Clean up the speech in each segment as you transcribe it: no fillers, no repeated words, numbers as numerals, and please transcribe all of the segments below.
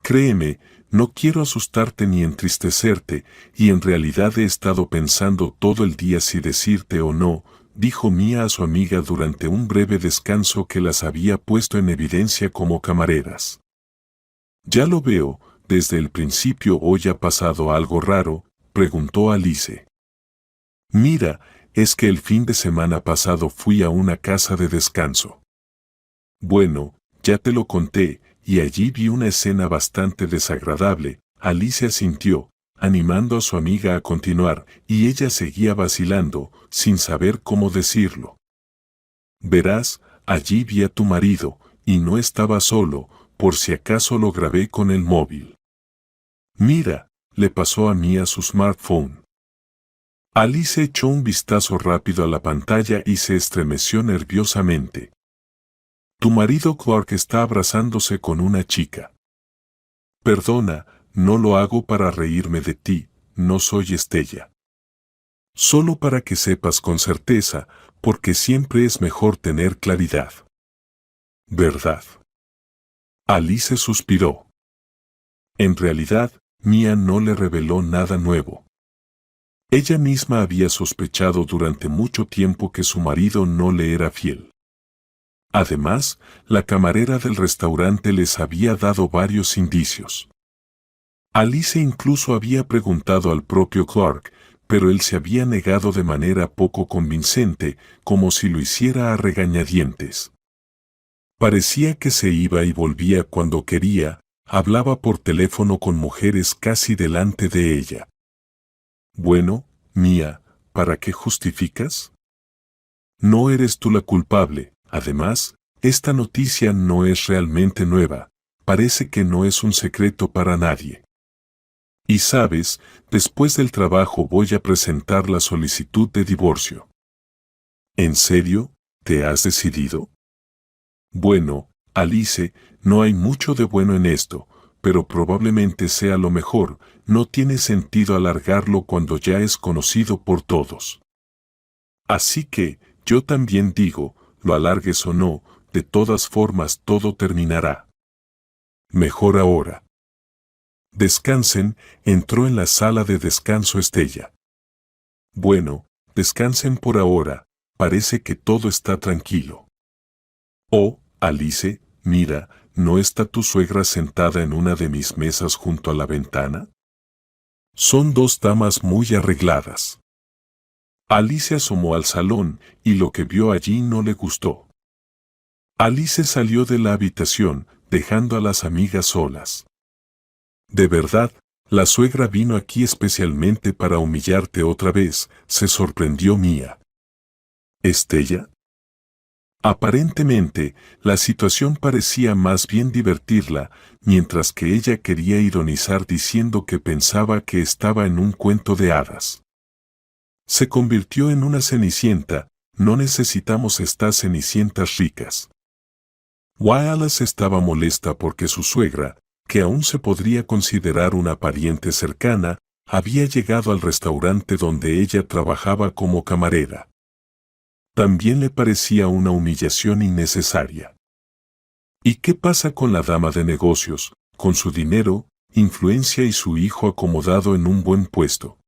Créeme, no quiero asustarte ni entristecerte, y en realidad he estado pensando todo el día si decirte o no, dijo Mia a su amiga durante un breve descanso que las había puesto en evidencia como camareras. Ya lo veo, desde el principio hoy ha pasado algo raro, preguntó Alice. Mira, es que el fin de semana pasado fui a una casa de descanso. Bueno, ya te lo conté, y allí vi una escena bastante desagradable. Alice asintió, animando a su amiga a continuar, y ella seguía vacilando, sin saber cómo decirlo. Verás, allí vi a tu marido, y no estaba solo, por si acaso lo grabé con el móvil. Mira, le pasó a Mia su smartphone. Alice echó un vistazo rápido a la pantalla y se estremeció nerviosamente. Tu marido Clark está abrazándose con una chica. Perdona, no lo hago para reírme de ti, no soy Estella. Solo para que sepas con certeza, porque siempre es mejor tener claridad. ¿Verdad? Alice suspiró. En realidad, Mia no le reveló nada nuevo. Ella misma había sospechado durante mucho tiempo que su marido no le era fiel. Además, la camarera del restaurante les había dado varios indicios. Alice incluso había preguntado al propio Clark, pero él se había negado de manera poco convincente, como si lo hiciera a regañadientes. Parecía que se iba y volvía cuando quería, hablaba por teléfono con mujeres casi delante de ella. Bueno, Mia, ¿para qué justificas? No eres tú la culpable. Además, esta noticia no es realmente nueva, parece que no es un secreto para nadie. Y sabes, después del trabajo voy a presentar la solicitud de divorcio. ¿En serio? ¿Te has decidido? Bueno, Alice, no hay mucho de bueno en esto, pero probablemente sea lo mejor, no tiene sentido alargarlo cuando ya es conocido por todos. Así que, yo también digo, lo alargues o no, de todas formas todo terminará. Mejor ahora. Descansen, entró en la sala de descanso Estella. Bueno, descansen por ahora, parece que todo está tranquilo. Oh, Alice, mira, ¿no está tu suegra sentada en una de mis mesas junto a la ventana? Son dos damas muy arregladas. Alice asomó al salón, y lo que vio allí no le gustó. Alice salió de la habitación, dejando a las amigas solas. De verdad, la suegra vino aquí especialmente para humillarte otra vez, se sorprendió Mia. ¿Estella? Aparentemente, la situación parecía más bien divertirla, mientras que ella quería ironizar diciendo que pensaba que estaba en un cuento de hadas. Se convirtió en una cenicienta, no necesitamos estas cenicientas ricas. Wallace estaba molesta porque su suegra, que aún se podría considerar una pariente cercana, había llegado al restaurante donde ella trabajaba como camarera. También le parecía una humillación innecesaria. ¿Y qué pasa con la dama de negocios, con su dinero, influencia y su hijo acomodado en un buen puesto?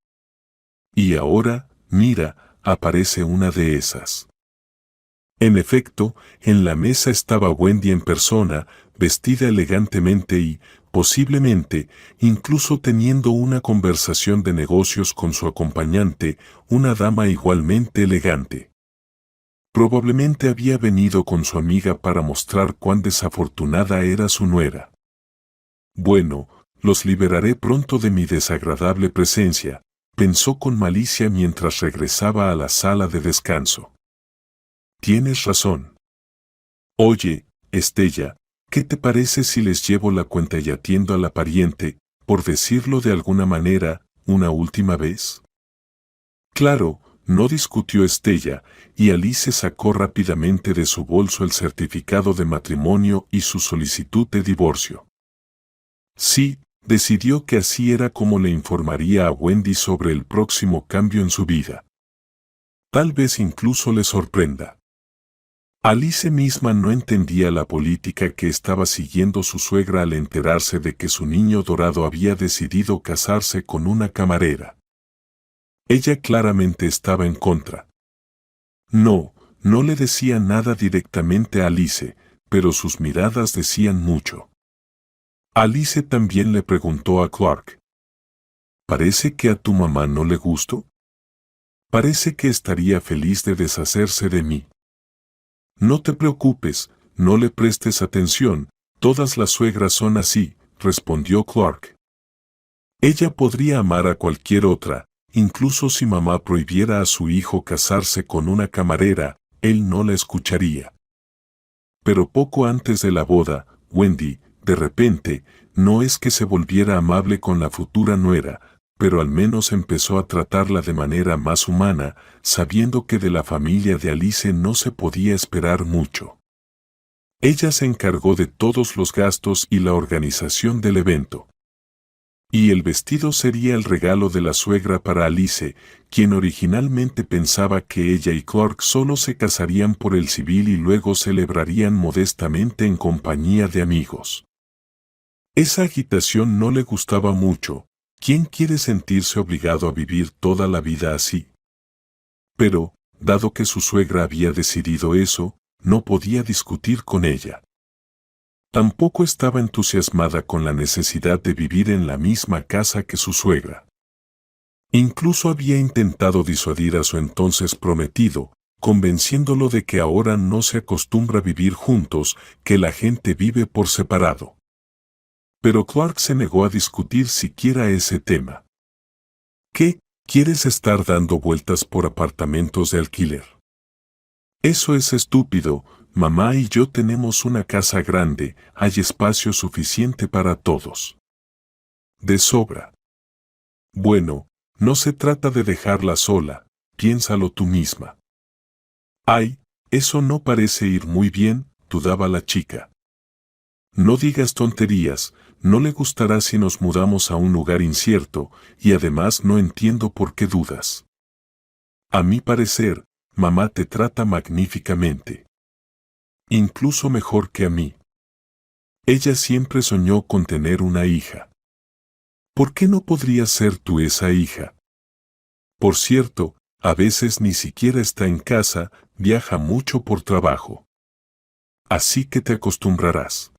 Y ahora, mira, aparece una de esas. En efecto, en la mesa estaba Wendy en persona, vestida elegantemente y, posiblemente, incluso teniendo una conversación de negocios con su acompañante, una dama igualmente elegante. Probablemente había venido con su amiga para mostrar cuán desafortunada era su nuera. Bueno, los liberaré pronto de mi desagradable presencia, pensó con malicia mientras regresaba a la sala de descanso. Tienes razón. Oye, Estella, ¿qué te parece si les llevo la cuenta y atiendo a la pariente, por decirlo de alguna manera, una última vez? Claro, no discutió Estella, y Alice sacó rápidamente de su bolso el certificado de matrimonio y su solicitud de divorcio. Sí, decidió que así era como le informaría a Wendy sobre el próximo cambio en su vida. Tal vez incluso le sorprenda. Alice misma no entendía la política que estaba siguiendo su suegra al enterarse de que su niño dorado había decidido casarse con una camarera. Ella claramente estaba en contra. No le decía nada directamente a Alice, pero sus miradas decían mucho. Alice también le preguntó a Clark: ¿parece que a tu mamá no le gusto? Parece que estaría feliz de deshacerse de mí. No te preocupes, no le prestes atención, todas las suegras son así, respondió Clark. Ella podría amar a cualquier otra, incluso si mamá prohibiera a su hijo casarse con una camarera, él no la escucharía. Pero poco antes de la boda, Wendy, de repente, no es que se volviera amable con la futura nuera, pero al menos empezó a tratarla de manera más humana, sabiendo que de la familia de Alice no se podía esperar mucho. Ella se encargó de todos los gastos y la organización del evento. Y el vestido sería el regalo de la suegra para Alice, quien originalmente pensaba que ella y Clark solo se casarían por el civil y luego celebrarían modestamente en compañía de amigos. Esa agitación no le gustaba mucho. ¿Quién quiere sentirse obligado a vivir toda la vida así? Pero, dado que su suegra había decidido eso, no podía discutir con ella. Tampoco estaba entusiasmada con la necesidad de vivir en la misma casa que su suegra. Incluso había intentado disuadir a su entonces prometido, convenciéndolo de que ahora no se acostumbra a vivir juntos, que la gente vive por separado. Pero Clark se negó a discutir siquiera ese tema. ¿Qué? ¿Quieres estar dando vueltas por apartamentos de alquiler? Eso es estúpido. Mamá y yo tenemos una casa grande, hay espacio suficiente para todos. De sobra. Bueno, no se trata de dejarla sola, piénsalo tú misma. Ay, eso no parece ir muy bien, dudaba la chica. No digas tonterías, no le gustará si nos mudamos a un lugar incierto, y además no entiendo por qué dudas. A mi parecer, mamá te trata magníficamente. Incluso mejor que a mí. Ella siempre soñó con tener una hija. ¿Por qué no podrías ser tú esa hija? Por cierto, a veces ni siquiera está en casa, viaja mucho por trabajo. Así que te acostumbrarás.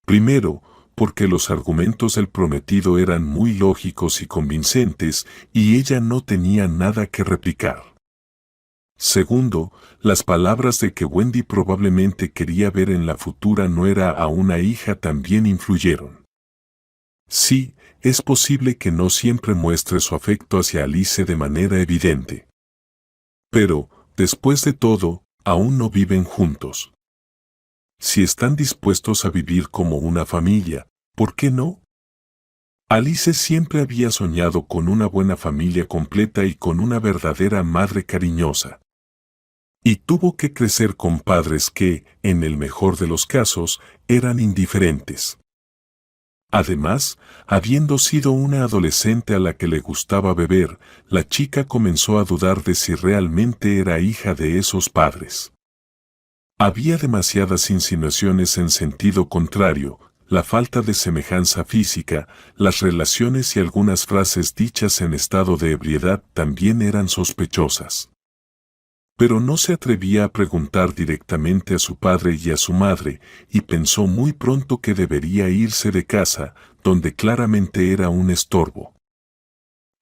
Primero, porque los argumentos del prometido eran muy lógicos y convincentes, y ella no tenía nada que replicar. Segundo, las palabras de que Wendy probablemente quería ver en la futura nuera a una hija también influyeron. Sí, es posible que no siempre muestre su afecto hacia Alice de manera evidente. Pero, después de todo, aún no viven juntos. Si están dispuestos a vivir como una familia, ¿por qué no? Alice siempre había soñado con una buena familia completa y con una verdadera madre cariñosa. Y tuvo que crecer con padres que, en el mejor de los casos, eran indiferentes. Además, habiendo sido una adolescente a la que le gustaba beber, la chica comenzó a dudar de si realmente era hija de esos padres. Había demasiadas insinuaciones en sentido contrario, la falta de semejanza física, las relaciones y algunas frases dichas en estado de ebriedad también eran sospechosas. Pero no se atrevía a preguntar directamente a su padre y a su madre, y pensó muy pronto que debería irse de casa, donde claramente era un estorbo.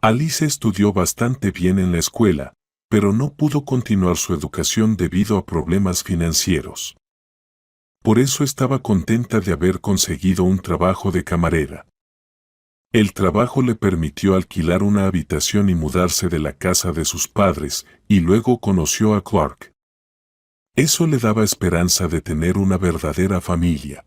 Alice estudió bastante bien en la escuela, pero no pudo continuar su educación debido a problemas financieros. Por eso estaba contenta de haber conseguido un trabajo de camarera. El trabajo le permitió alquilar una habitación y mudarse de la casa de sus padres, y luego conoció a Clark. Eso le daba esperanza de tener una verdadera familia.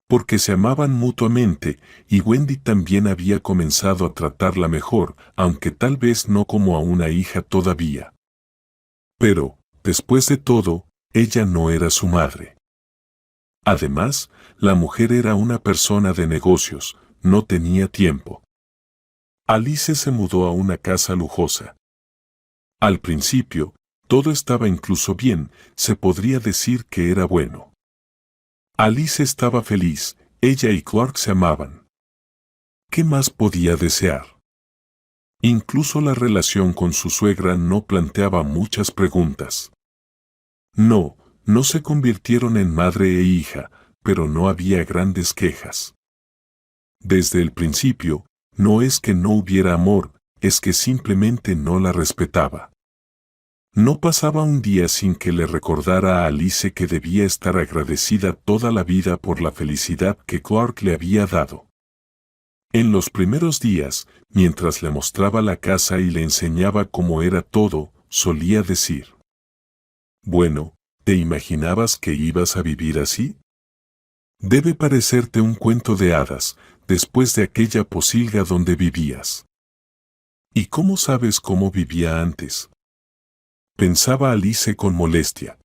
Porque se amaban mutuamente, y Wendy también había comenzado a tratarla mejor, aunque tal vez no como a una hija todavía. Pero, después de todo, ella no era su madre. Además, la mujer era una persona de negocios, no tenía tiempo. Alice se mudó a una casa lujosa. Al principio, Todo estaba incluso bien, se podría decir que era bueno. Alice estaba feliz, ella y Clark se amaban. ¿Qué más podía desear? Incluso la relación con su suegra no planteaba muchas preguntas. No, no se convirtieron en madre e hija, pero no había grandes quejas. Desde el principio, no es que no hubiera amor, es que simplemente no la respetaba. No pasaba un día sin que le recordara a Alice que debía estar agradecida toda la vida por la felicidad que Clark le había dado. En los primeros días, mientras le mostraba la casa y le enseñaba cómo era todo, solía decir: «Bueno, ¿te imaginabas que ibas a vivir así? Debe parecerte un cuento de hadas, después de aquella posilga donde vivías». ¿Y cómo sabes cómo vivía antes?, pensaba Alice con molestia.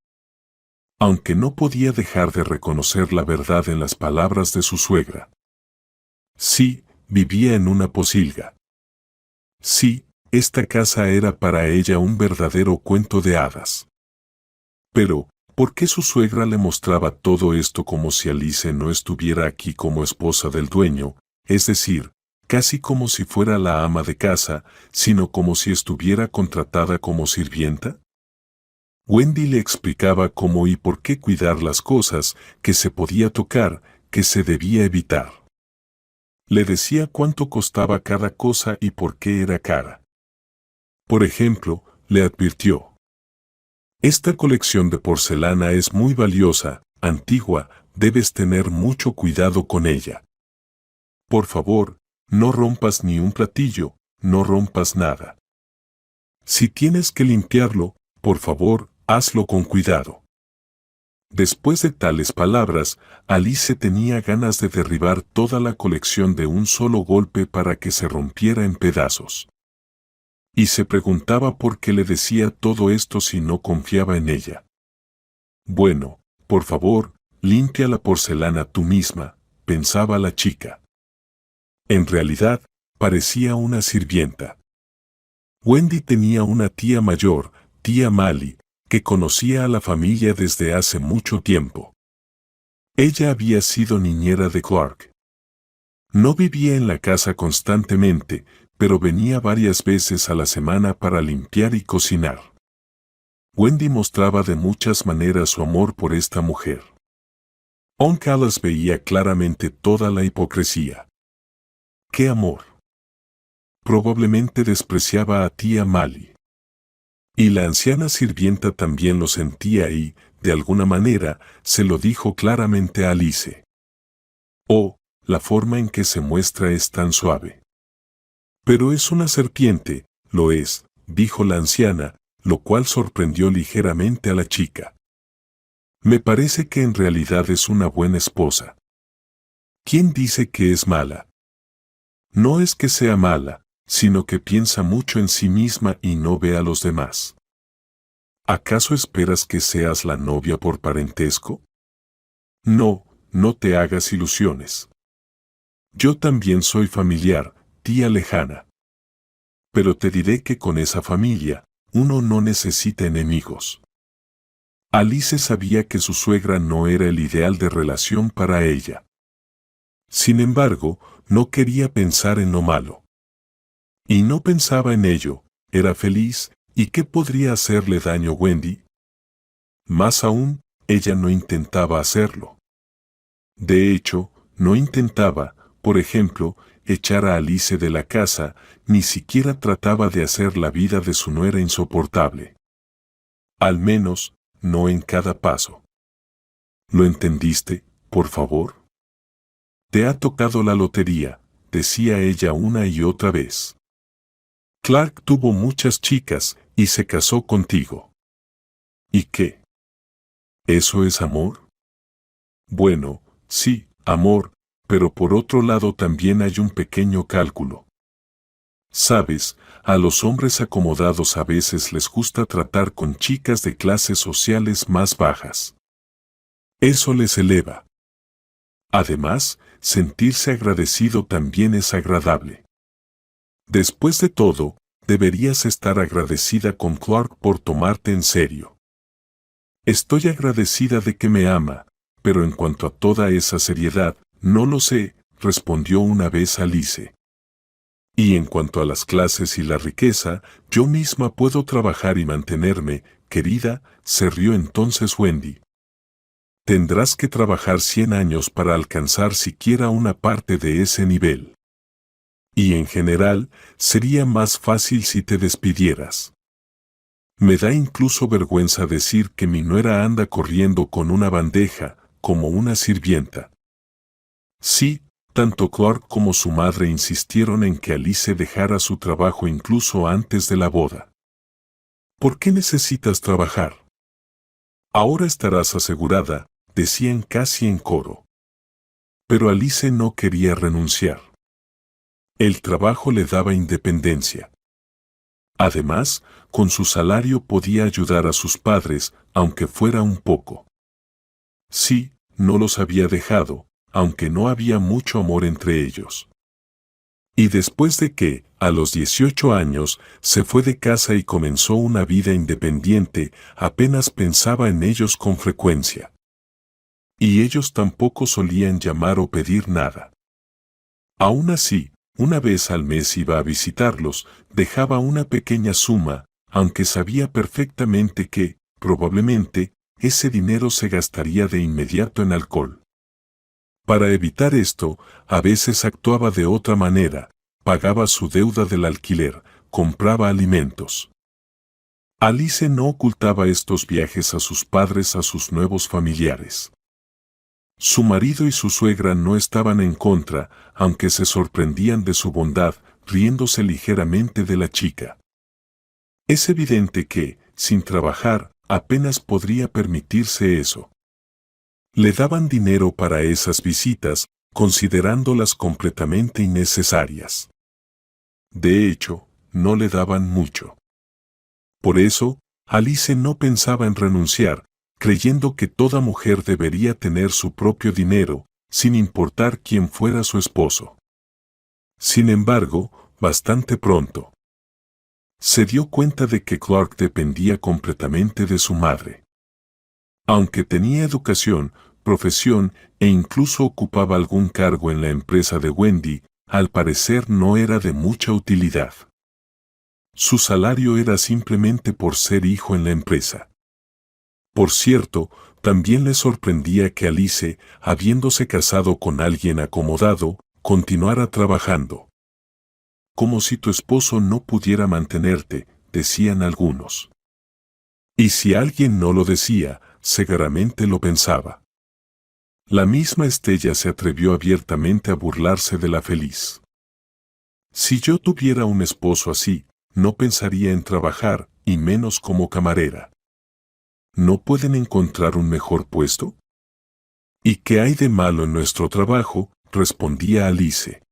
Aunque no podía dejar de reconocer la verdad en las palabras de su suegra. Sí, vivía en una posilga. Sí, esta casa era para ella un verdadero cuento de hadas. Pero, ¿por qué su suegra le mostraba todo esto como si Alice no estuviera aquí como esposa del dueño, es decir, casi como si fuera la ama de casa, sino como si estuviera contratada como sirvienta? Wendy le explicaba cómo y por qué cuidar las cosas, que se podía tocar, que se debía evitar. Le decía cuánto costaba cada cosa y por qué era cara. Por ejemplo, le advirtió: «Esta colección de porcelana es muy valiosa, antigua, debes tener mucho cuidado con ella. Por favor, no rompas ni un platillo, no rompas nada. Si tienes que limpiarlo, por favor, hazlo con cuidado». Después de tales palabras, Alice tenía ganas de derribar toda la colección de un solo golpe para que se rompiera en pedazos. Y se preguntaba por qué le decía todo esto si no confiaba en ella. «Bueno, por favor, limpia la porcelana tú misma», pensaba la chica. En realidad, parecía una sirvienta. Wendy tenía una tía mayor, tía Mally, que conocía a la familia desde hace mucho tiempo. Ella había sido niñera de Clark. No vivía en la casa constantemente, pero venía varias veces a la semana para limpiar y cocinar. Wendy mostraba de muchas maneras su amor por esta mujer. Aunque Alice veía claramente toda la hipocresía. ¡Qué amor! Probablemente despreciaba a tía Mally. Y la anciana sirvienta también lo sentía y, de alguna manera, se lo dijo claramente a Alice. «Oh, la forma en que se muestra es tan suave». «Pero es una serpiente», «Lo es», dijo la anciana, lo cual sorprendió ligeramente a la chica. «Me parece que en realidad es una buena esposa». «¿Quién dice que es mala?» «No es que sea mala, sino que piensa mucho en sí misma y no ve a los demás». ¿Acaso esperas que seas la novia por parentesco? No, no te hagas ilusiones. Yo también soy familiar, tía lejana. Pero te diré que con esa familia, uno no necesita enemigos. Alice sabía que su suegra no era el ideal de relación para ella. Sin embargo, no quería pensar en lo malo. Y no pensaba en ello, era feliz, ¿y qué podría hacerle daño Wendy? Más aún, ella no intentaba hacerlo. De hecho, no intentaba, por ejemplo, echar a Alice de la casa, ni siquiera trataba de hacer la vida de su nuera insoportable. Al menos, no en cada paso. ¿Lo entendiste, por favor? Te ha tocado la lotería, decía ella una y otra vez. Clark tuvo muchas chicas y se casó contigo. ¿Y qué? ¿Eso es amor? Bueno, sí, amor, pero por otro lado también hay un pequeño cálculo. Sabes, a los hombres acomodados a veces les gusta tratar con chicas de clases sociales más bajas. Eso les eleva. Además, sentirse agradecido también es agradable. Después de todo, deberías estar agradecida con Clark por tomarte en serio. Estoy agradecida de que me ama, pero en cuanto a toda esa seriedad, no lo sé, respondió una vez Alice. Y en cuanto a las clases y la riqueza, yo misma puedo trabajar y mantenerme, querida, se rió entonces Wendy. Tendrás que trabajar 100 años para alcanzar siquiera una parte de ese nivel. Y en general, sería más fácil si te despidieras. Me da incluso vergüenza decir que mi nuera anda corriendo con una bandeja, como una sirvienta. Sí, tanto Clark como su madre insistieron en que Alice dejara su trabajo incluso antes de la boda. ¿Por qué necesitas trabajar? Ahora estarás asegurada, decían casi en coro. Pero Alice no quería renunciar. El trabajo le daba independencia. Además, con su salario podía ayudar a sus padres, aunque fuera un poco. Sí, no los había dejado, aunque no había mucho amor entre ellos. Y después de que, a los 18 años, se fue de casa y comenzó una vida independiente, apenas pensaba en ellos con frecuencia. Y ellos tampoco solían llamar o pedir nada. Aún así, una vez al mes iba a visitarlos, dejaba una pequeña suma, aunque sabía perfectamente que, probablemente, ese dinero se gastaría de inmediato en alcohol. Para evitar esto, a veces actuaba de otra manera, pagaba su deuda del alquiler, compraba alimentos. Alice no ocultaba estos viajes a sus padres, a sus nuevos familiares. Su marido y su suegra no estaban en contra, aunque se sorprendían de su bondad, riéndose ligeramente de la chica. Es evidente que, sin trabajar, apenas podría permitirse eso. Le daban dinero para esas visitas, considerándolas completamente innecesarias. De hecho, no le daban mucho. Por eso, Alice no pensaba en renunciar, creyendo que toda mujer debería tener su propio dinero, sin importar quién fuera su esposo. Sin embargo, bastante pronto, se dio cuenta de que Clark dependía completamente de su madre. Aunque tenía educación, profesión e incluso ocupaba algún cargo en la empresa de Wendy, al parecer no era de mucha utilidad. Su salario era simplemente por ser hijo en la empresa. Por cierto, también le sorprendía que Alice, habiéndose casado con alguien acomodado, continuara trabajando. Como si tu esposo no pudiera mantenerte, decían algunos. Y si alguien no lo decía, seguramente lo pensaba. La misma Estella se atrevió abiertamente a burlarse de la feliz. Si yo tuviera un esposo así, no pensaría en trabajar, y menos como camarera. ¿No pueden encontrar un mejor puesto? ¿Y qué hay de malo en nuestro trabajo?, respondía Alice.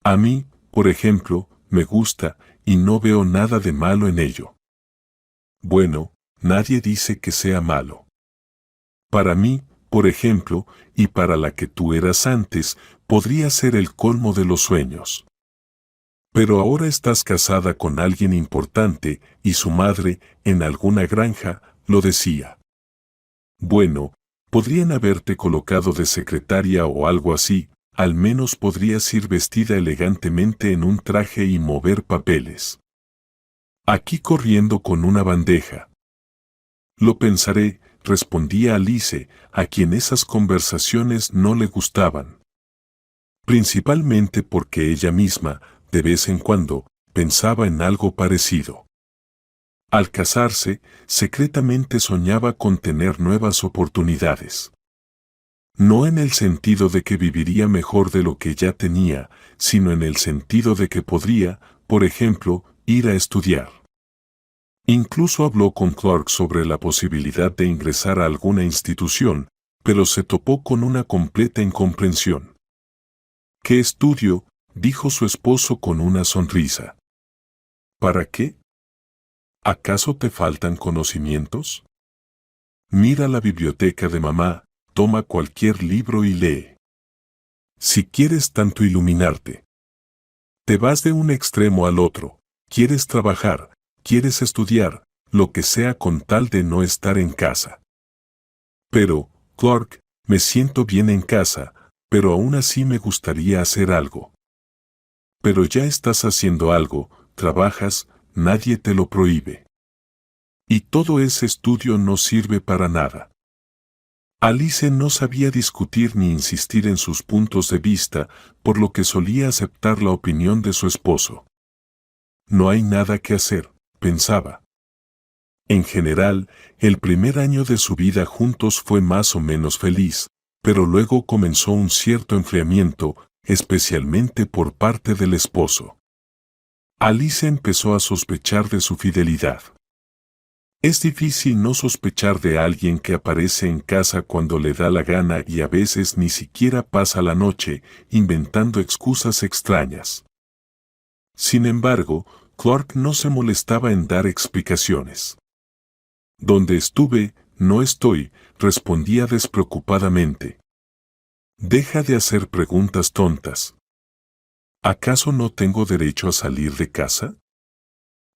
A mí, por ejemplo, me gusta, y no veo nada de malo en ello. Bueno, nadie dice que sea malo. Para mí, por ejemplo, y para la que tú eras antes, podría ser el colmo de los sueños. Pero ahora estás casada con alguien importante, y su madre, en alguna granja, lo decía. Bueno, podrían haberte colocado de secretaria o algo así, al menos podrías ir vestida elegantemente en un traje y mover papeles. Aquí corriendo con una bandeja. Lo pensaré, respondía Alice, a quien esas conversaciones no le gustaban. Principalmente porque ella misma, de vez en cuando, pensaba en algo parecido. Al casarse, secretamente soñaba con tener nuevas oportunidades. No en el sentido de que viviría mejor de lo que ya tenía, sino en el sentido de que podría, por ejemplo, ir a estudiar. Incluso habló con Clark sobre la posibilidad de ingresar a alguna institución, pero se topó con una completa incomprensión. ¿Qué estudio?, dijo su esposo con una sonrisa. ¿Para qué? ¿Acaso te faltan conocimientos? Mira la biblioteca de mamá, toma cualquier libro y lee. Si quieres tanto iluminarte, te vas de un extremo al otro, Quieres trabajar, quieres estudiar, lo que sea con tal de no estar en casa. Pero, Clark, me siento bien en casa, pero aún así me gustaría hacer algo. Pero ya estás haciendo algo, trabajas, nadie te lo prohíbe. Y todo ese estudio no sirve para nada. Alice no sabía discutir ni insistir en sus puntos de vista, por lo que solía aceptar la opinión de su esposo. No hay nada que hacer, pensaba. En general, el primer año de su vida juntos fue más o menos feliz, pero luego comenzó un cierto enfriamiento, especialmente por parte del esposo. Alice empezó a sospechar de su fidelidad. Es difícil no sospechar de alguien que aparece en casa cuando le da la gana y a veces ni siquiera pasa la noche, inventando excusas extrañas. Sin embargo, Clark no se molestaba en dar explicaciones. Donde estuve, no estoy, respondía despreocupadamente. Deja de hacer preguntas tontas. ¿Acaso no tengo derecho a salir de casa?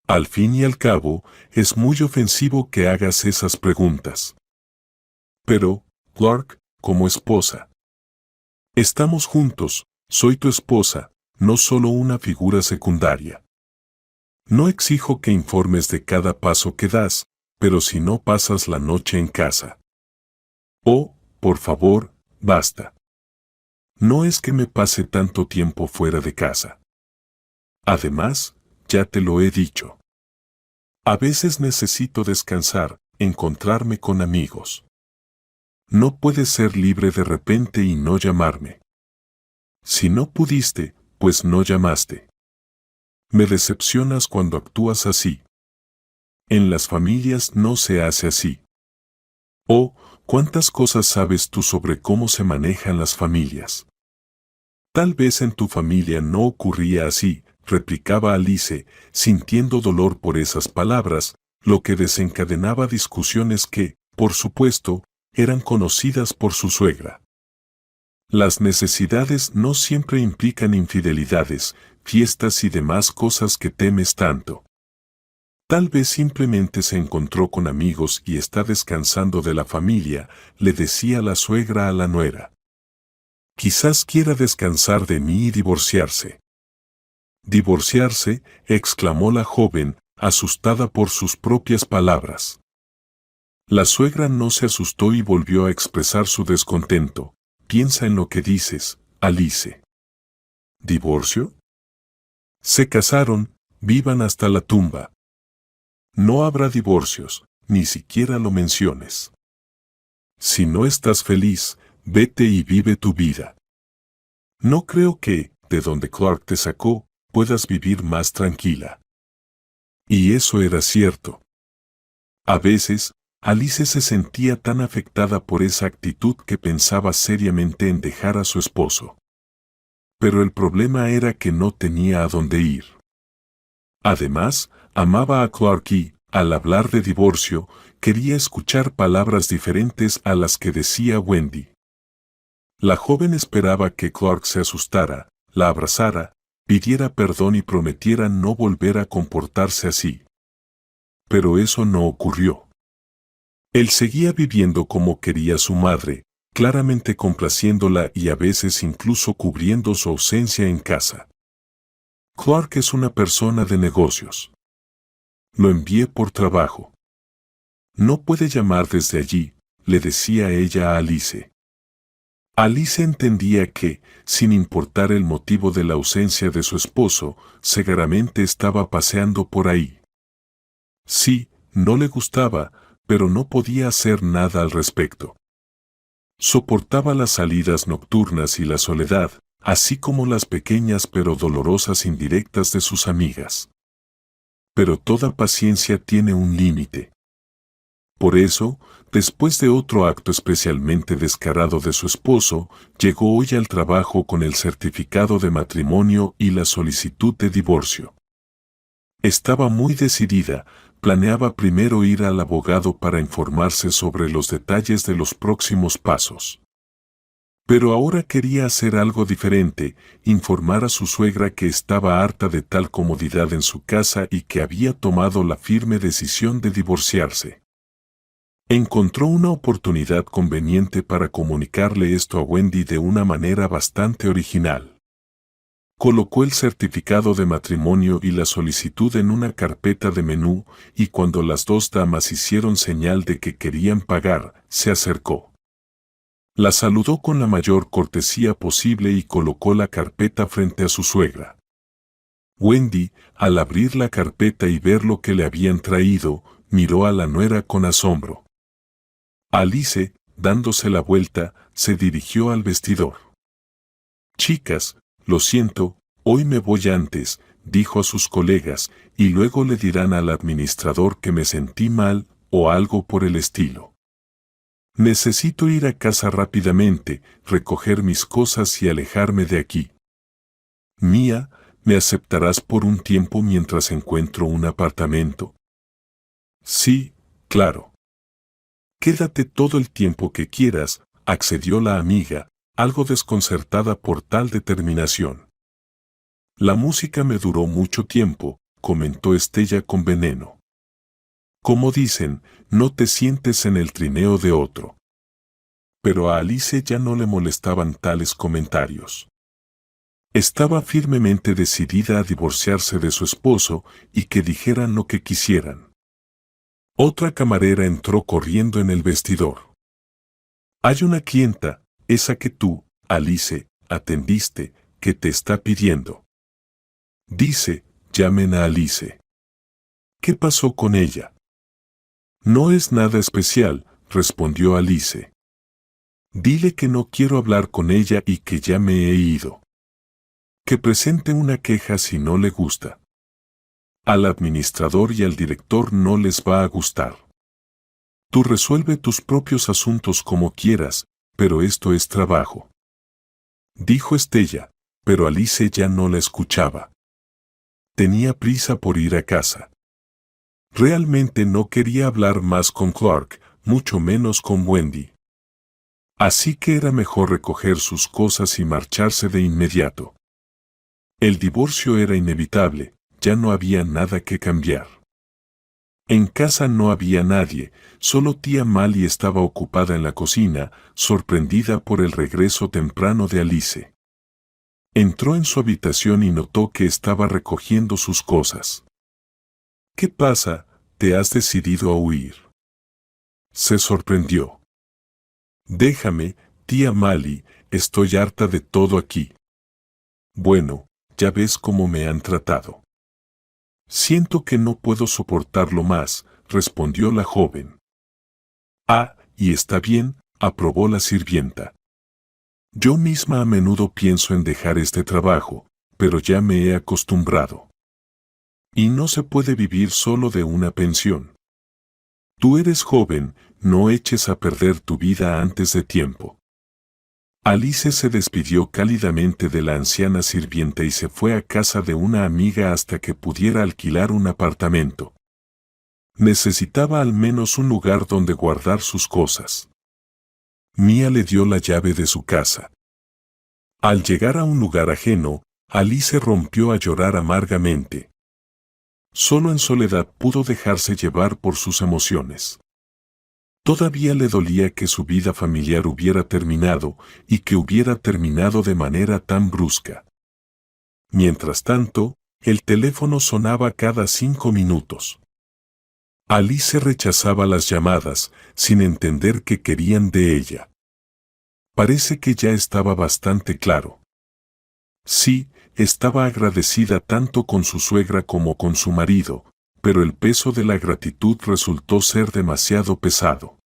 Al fin y al cabo, es muy ofensivo que hagas esas preguntas. Pero, Clark, como esposa. Estamos juntos, soy tu esposa, no solo una figura secundaria. No exijo que informes de cada paso que das, pero si no pasas la noche en casa. Oh, por favor, basta. No es que me pase tanto tiempo fuera de casa. Además, ya te lo he dicho. A veces necesito descansar, encontrarme con amigos. No puedes ser libre de repente y no llamarme. Si no pudiste, pues no llamaste. Me decepcionas cuando actúas así. En las familias no se hace así. Oh, ¿cuántas cosas sabes tú sobre cómo se manejan las familias? Tal vez en tu familia no ocurría así, replicaba Alice, sintiendo dolor por esas palabras, lo que desencadenaba discusiones que, por supuesto, eran conocidas por su suegra. Las necesidades no siempre implican infidelidades, fiestas y demás cosas que temes tanto. Tal vez simplemente se encontró con amigos y está descansando de la familia, le decía la suegra a la nuera. Quizás quiera descansar de mí y divorciarse. ¿Divorciarse?, exclamó la joven, asustada por sus propias palabras. La suegra no se asustó y volvió a expresar su descontento. Piensa en lo que dices, Alice. ¿Divorcio? Se casaron, vivan hasta la tumba. No habrá divorcios, ni siquiera lo menciones. Si no estás feliz, vete y vive tu vida. No creo que, de donde Clark te sacó, puedas vivir más tranquila. Y eso era cierto. A veces, Alice se sentía tan afectada por esa actitud que pensaba seriamente en dejar a su esposo. Pero el problema era que no tenía a dónde ir. Además, amaba a Clark y, al hablar de divorcio, quería escuchar palabras diferentes a las que decía Wendy. La joven esperaba que Clark se asustara, la abrazara, pidiera perdón y prometiera no volver a comportarse así. Pero eso no ocurrió. Él seguía viviendo como quería su madre, claramente complaciéndola y a veces incluso cubriendo su ausencia en casa. Clark es una persona de negocios. Lo envié por trabajo. No puede llamar desde allí, le decía ella a Alice. Alice entendía que, sin importar el motivo de la ausencia de su esposo, seguramente estaba paseando por ahí. Sí, no le gustaba, pero no podía hacer nada al respecto. Soportaba las salidas nocturnas y la soledad, así como las pequeñas pero dolorosas indirectas de sus amigas. Pero toda paciencia tiene un límite. Por eso, después de otro acto especialmente descarado de su esposo, llegó hoy al trabajo con el certificado de matrimonio y la solicitud de divorcio. Estaba muy decidida, planeaba primero ir al abogado para informarse sobre los detalles de los próximos pasos. Pero ahora quería hacer algo diferente, informar a su suegra que estaba harta de tal comodidad en su casa y que había tomado la firme decisión de divorciarse. Encontró una oportunidad conveniente para comunicarle esto a Wendy de una manera bastante original. Colocó el certificado de matrimonio y la solicitud en una carpeta de menú, y cuando las dos damas hicieron señal de que querían pagar, se acercó. La saludó con la mayor cortesía posible y colocó la carpeta frente a su suegra. Wendy, al abrir la carpeta y ver lo que le habían traído, miró a la nuera con asombro. Alice, dándose la vuelta, se dirigió al vestidor. «Chicas, lo siento, hoy me voy antes», dijo a sus colegas, «y luego le dirán al administrador que me sentí mal o algo por el estilo. Necesito ir a casa rápidamente, recoger mis cosas y alejarme de aquí. Mía, ¿me aceptarás por un tiempo mientras encuentro un apartamento?» «Sí, claro. Quédate todo el tiempo que quieras», accedió la amiga, algo desconcertada por tal determinación. «La música me duró mucho tiempo», comentó Estella con veneno. «Como dicen, no te sientes en el trineo de otro». Pero a Alice ya no le molestaban tales comentarios. Estaba firmemente decidida a divorciarse de su esposo y que dijeran lo que quisieran. Otra camarera entró corriendo en el vestidor. «Hay una clienta, esa que tú, Alice, atendiste, que te está pidiendo. Dice, llamen a Alice». «¿Qué pasó con ella?» «No es nada especial», respondió Alice. «Dile que no quiero hablar con ella y que ya me he ido. Que presente una queja si no le gusta. Al administrador y al director no les va a gustar. Tú resuelve tus propios asuntos como quieras, pero esto es trabajo», dijo Estella, pero Alice ya no la escuchaba. Tenía prisa por ir a casa. Realmente no quería hablar más con Clark, mucho menos con Wendy. Así que era mejor recoger sus cosas y marcharse de inmediato. El divorcio era inevitable, ya no había nada que cambiar. En casa no había nadie, solo tía Mally estaba ocupada en la cocina, sorprendida por el regreso temprano de Alice. Entró en su habitación y notó que estaba recogiendo sus cosas. «¿Qué pasa? ¿Te has decidido a huir?», se sorprendió. «Déjame, tía Mally, estoy harta de todo aquí». «Bueno, ya ves cómo me han tratado». «Siento que no puedo soportarlo más», respondió la joven. «Ah, y está bien», aprobó la sirvienta. «Yo misma a menudo pienso en dejar este trabajo, pero ya me he acostumbrado. Y no se puede vivir solo de una pensión. Tú eres joven, no eches a perder tu vida antes de tiempo». Alice se despidió cálidamente de la anciana sirvienta y se fue a casa de una amiga hasta que pudiera alquilar un apartamento. Necesitaba al menos un lugar donde guardar sus cosas. Mía le dio la llave de su casa. Al llegar a un lugar ajeno, Alice rompió a llorar amargamente. Solo en soledad pudo dejarse llevar por sus emociones. Todavía le dolía que su vida familiar hubiera terminado y que hubiera terminado de manera tan brusca. Mientras tanto, el teléfono sonaba cada 5 minutos. Alice rechazaba las llamadas, sin entender qué querían de ella. Parece que ya estaba bastante claro. Sí, estaba agradecida tanto con su suegra como con su marido, pero el peso de la gratitud resultó ser demasiado pesado.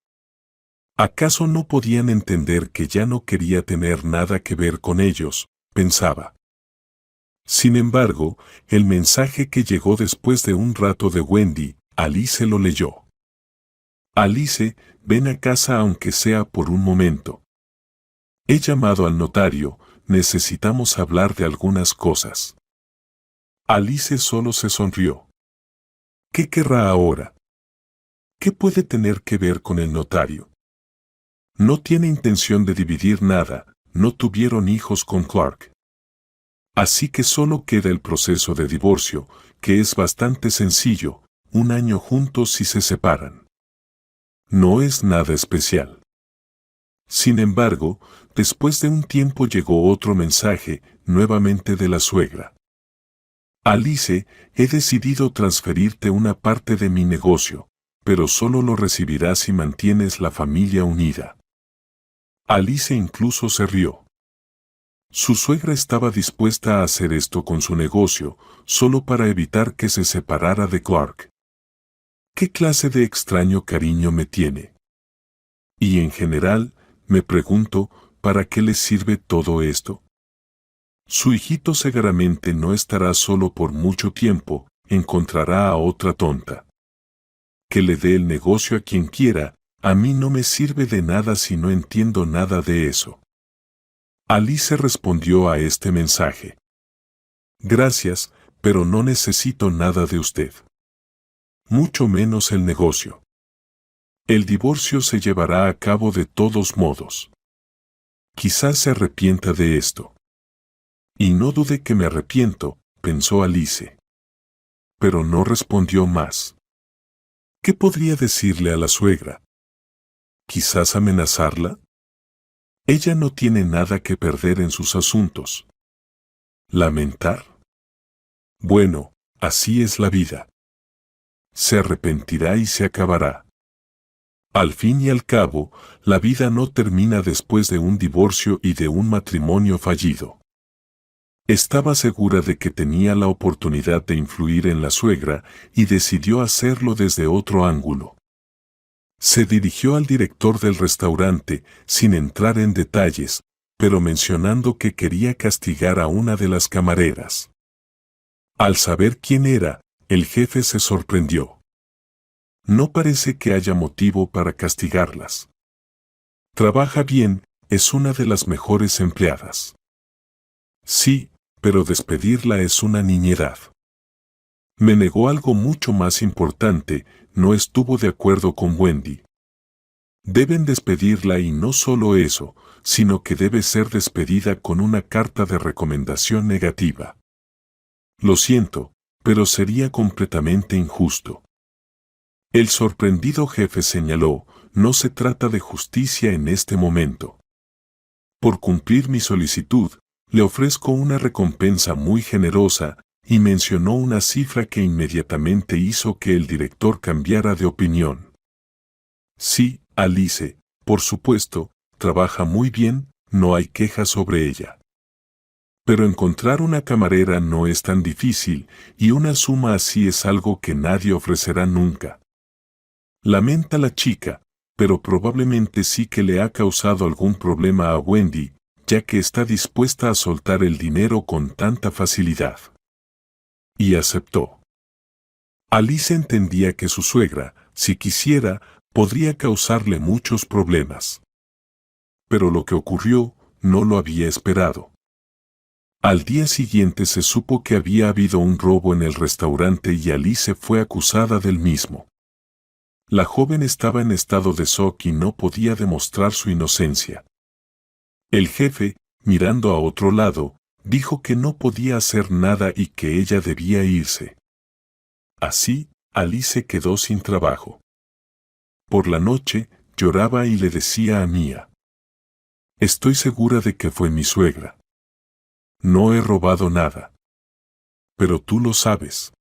¿Acaso no podían entender que ya no quería tener nada que ver con ellos?, pensaba. Sin embargo, el mensaje que llegó después de un rato de Wendy, Alice lo leyó. «Alice, ven a casa aunque sea por un momento. He llamado al notario, necesitamos hablar de algunas cosas». Alice solo se sonrió. ¿Qué querrá ahora? ¿Qué puede tener que ver con el notario? No tiene intención de dividir nada, no tuvieron hijos con Clark. Así que solo queda el proceso de divorcio, que es bastante sencillo, 1 año juntos y se separan. No es nada especial. Sin embargo, después de un tiempo llegó otro mensaje, nuevamente de la suegra. Alice, he decidido transferirte una parte de mi negocio, pero solo lo recibirás si mantienes la familia unida. Alice incluso se rió. Su suegra estaba dispuesta a hacer esto con su negocio, solo para evitar que se separara de Clark. ¿Qué clase de extraño cariño me tiene? Y en general, me pregunto, ¿para qué les sirve todo esto? Su hijito seguramente no estará solo por mucho tiempo, encontrará a otra tonta. Que le dé el negocio a quien quiera, a mí no me sirve de nada si no entiendo nada de eso. Alice respondió a este mensaje. Gracias, pero no necesito nada de usted. Mucho menos el negocio. El divorcio se llevará a cabo de todos modos. Quizás se arrepienta de esto. Y no dude que me arrepiento, pensó Alice. Pero no respondió más. ¿Qué podría decirle a la suegra? ¿Quizás amenazarla? Ella no tiene nada que perder en sus asuntos. ¿Lamentar? Bueno, así es la vida. Se arrepentirá y se acabará. Al fin y al cabo, la vida no termina después de un divorcio y de un matrimonio fallido. Estaba segura de que tenía la oportunidad de influir en la suegra y decidió hacerlo desde otro ángulo. Se dirigió al director del restaurante, sin entrar en detalles, pero mencionando que quería castigar a una de las camareras. Al saber quién era, el jefe se sorprendió. No parece que haya motivo para castigarlas. Trabaja bien, es una de las mejores empleadas. Sí, pero despedirla es una niñedad. Me negó algo mucho más importante, no estuvo de acuerdo con Wendy. Deben despedirla y no solo eso, sino que debe ser despedida con una carta de recomendación negativa. Lo siento, pero sería completamente injusto. El sorprendido jefe señaló, no se trata de justicia en este momento. Por cumplir mi solicitud, le ofrezco una recompensa muy generosa, y mencionó una cifra que inmediatamente hizo que el director cambiara de opinión. Sí, Alice, por supuesto, trabaja muy bien, no hay quejas sobre ella. Pero encontrar una camarera no es tan difícil, y una suma así es algo que nadie ofrecerá nunca. Lamenta la chica, pero probablemente sí que le ha causado algún problema a Wendy, ya que está dispuesta a soltar el dinero con tanta facilidad. Y aceptó. Alice entendía que su suegra, si quisiera, podría causarle muchos problemas. Pero lo que ocurrió, no lo había esperado. Al día siguiente se supo que había habido un robo en el restaurante y Alice fue acusada del mismo. La joven estaba en estado de shock y no podía demostrar su inocencia. El jefe, mirando a otro lado, dijo que no podía hacer nada y que ella debía irse. Así, Alice quedó sin trabajo. Por la noche, lloraba y le decía a Mia: estoy segura de que fue mi suegra. No he robado nada. Pero tú lo sabes.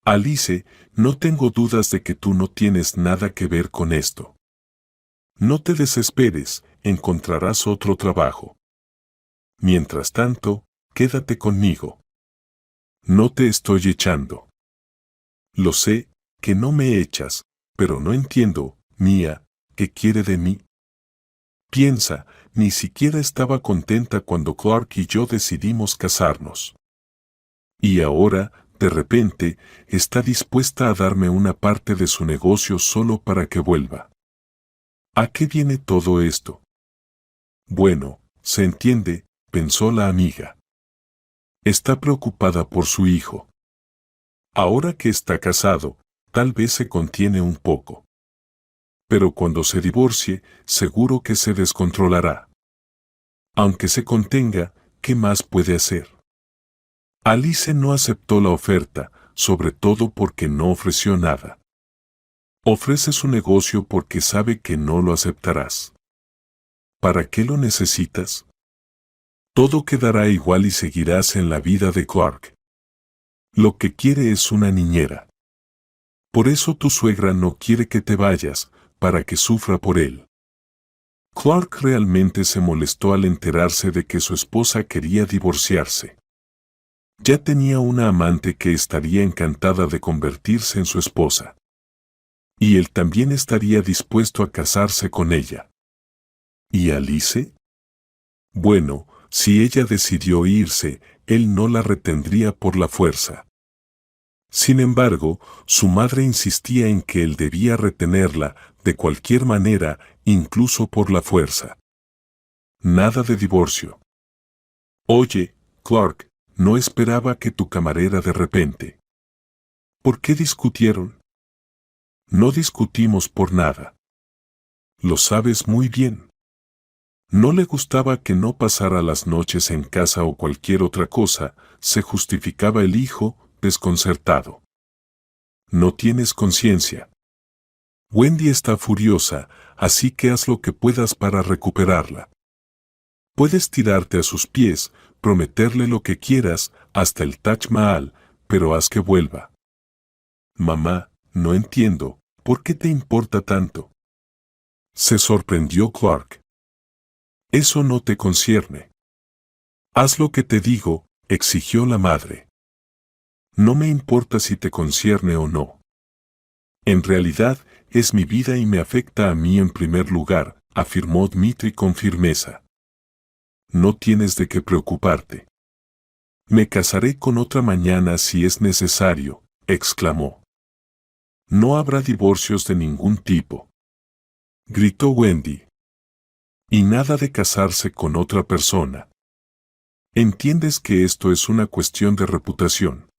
Alice, no tengo dudas de que tú no tienes nada que ver con esto. No te desesperes, encontrarás otro trabajo. Mientras tanto, quédate conmigo. No te estoy echando. Lo sé, que no me echas, pero no entiendo, Mia, ¿qué quiere de mí? Piensa, ni siquiera estaba contenta cuando Clark y yo decidimos casarnos. Y ahora, de repente, está dispuesta a darme una parte de su negocio solo para que vuelva. ¿A qué viene todo esto? Bueno, se entiende, pensó la amiga. Está preocupada por su hijo. Ahora que está casado, tal vez se contiene un poco. Pero cuando se divorcie, seguro que se descontrolará. Aunque se contenga, ¿qué más puede hacer? Alice no aceptó la oferta, sobre todo porque no ofreció nada. Ofrece su negocio porque sabe que no lo aceptarás. ¿Para qué lo necesitas? Todo quedará igual y seguirás en la vida de Clark. Lo que quiere es una niñera. Por eso tu suegra no quiere que te vayas, para que sufra por él. Clark realmente se molestó al enterarse de que su esposa quería divorciarse. Ya tenía una amante que estaría encantada de convertirse en su esposa. Y él también estaría dispuesto a casarse con ella. ¿Y Alice? Bueno, si ella decidió irse, él no la retendría por la fuerza. Sin embargo, su madre insistía en que él debía retenerla, de cualquier manera, incluso por la fuerza. Nada de divorcio. Oye, Clark, no esperaba que tu camarera de repente. ¿Por qué discutieron? No discutimos por nada. Lo sabes muy bien. No le gustaba que no pasara las noches en casa o cualquier otra cosa, se justificaba el hijo, desconcertado. No tienes conciencia. Wendy está furiosa, así que haz lo que puedas para recuperarla. Puedes tirarte a sus pies, prometerle lo que quieras, hasta el Taj Mahal, pero haz que vuelva. Mamá, no entiendo, ¿por qué te importa tanto? Se sorprendió Clark. Eso no te concierne. Haz lo que te digo, exigió la madre. No me importa si te concierne o no. En realidad, es mi vida y me afecta a mí en primer lugar, afirmó Dmitri con firmeza. No tienes de qué preocuparte. Me casaré con otra mañana si es necesario, exclamó. No habrá divorcios de ningún tipo. Gritó Wendy. Y nada de casarse con otra persona. Entiendes que esto es una cuestión de reputación.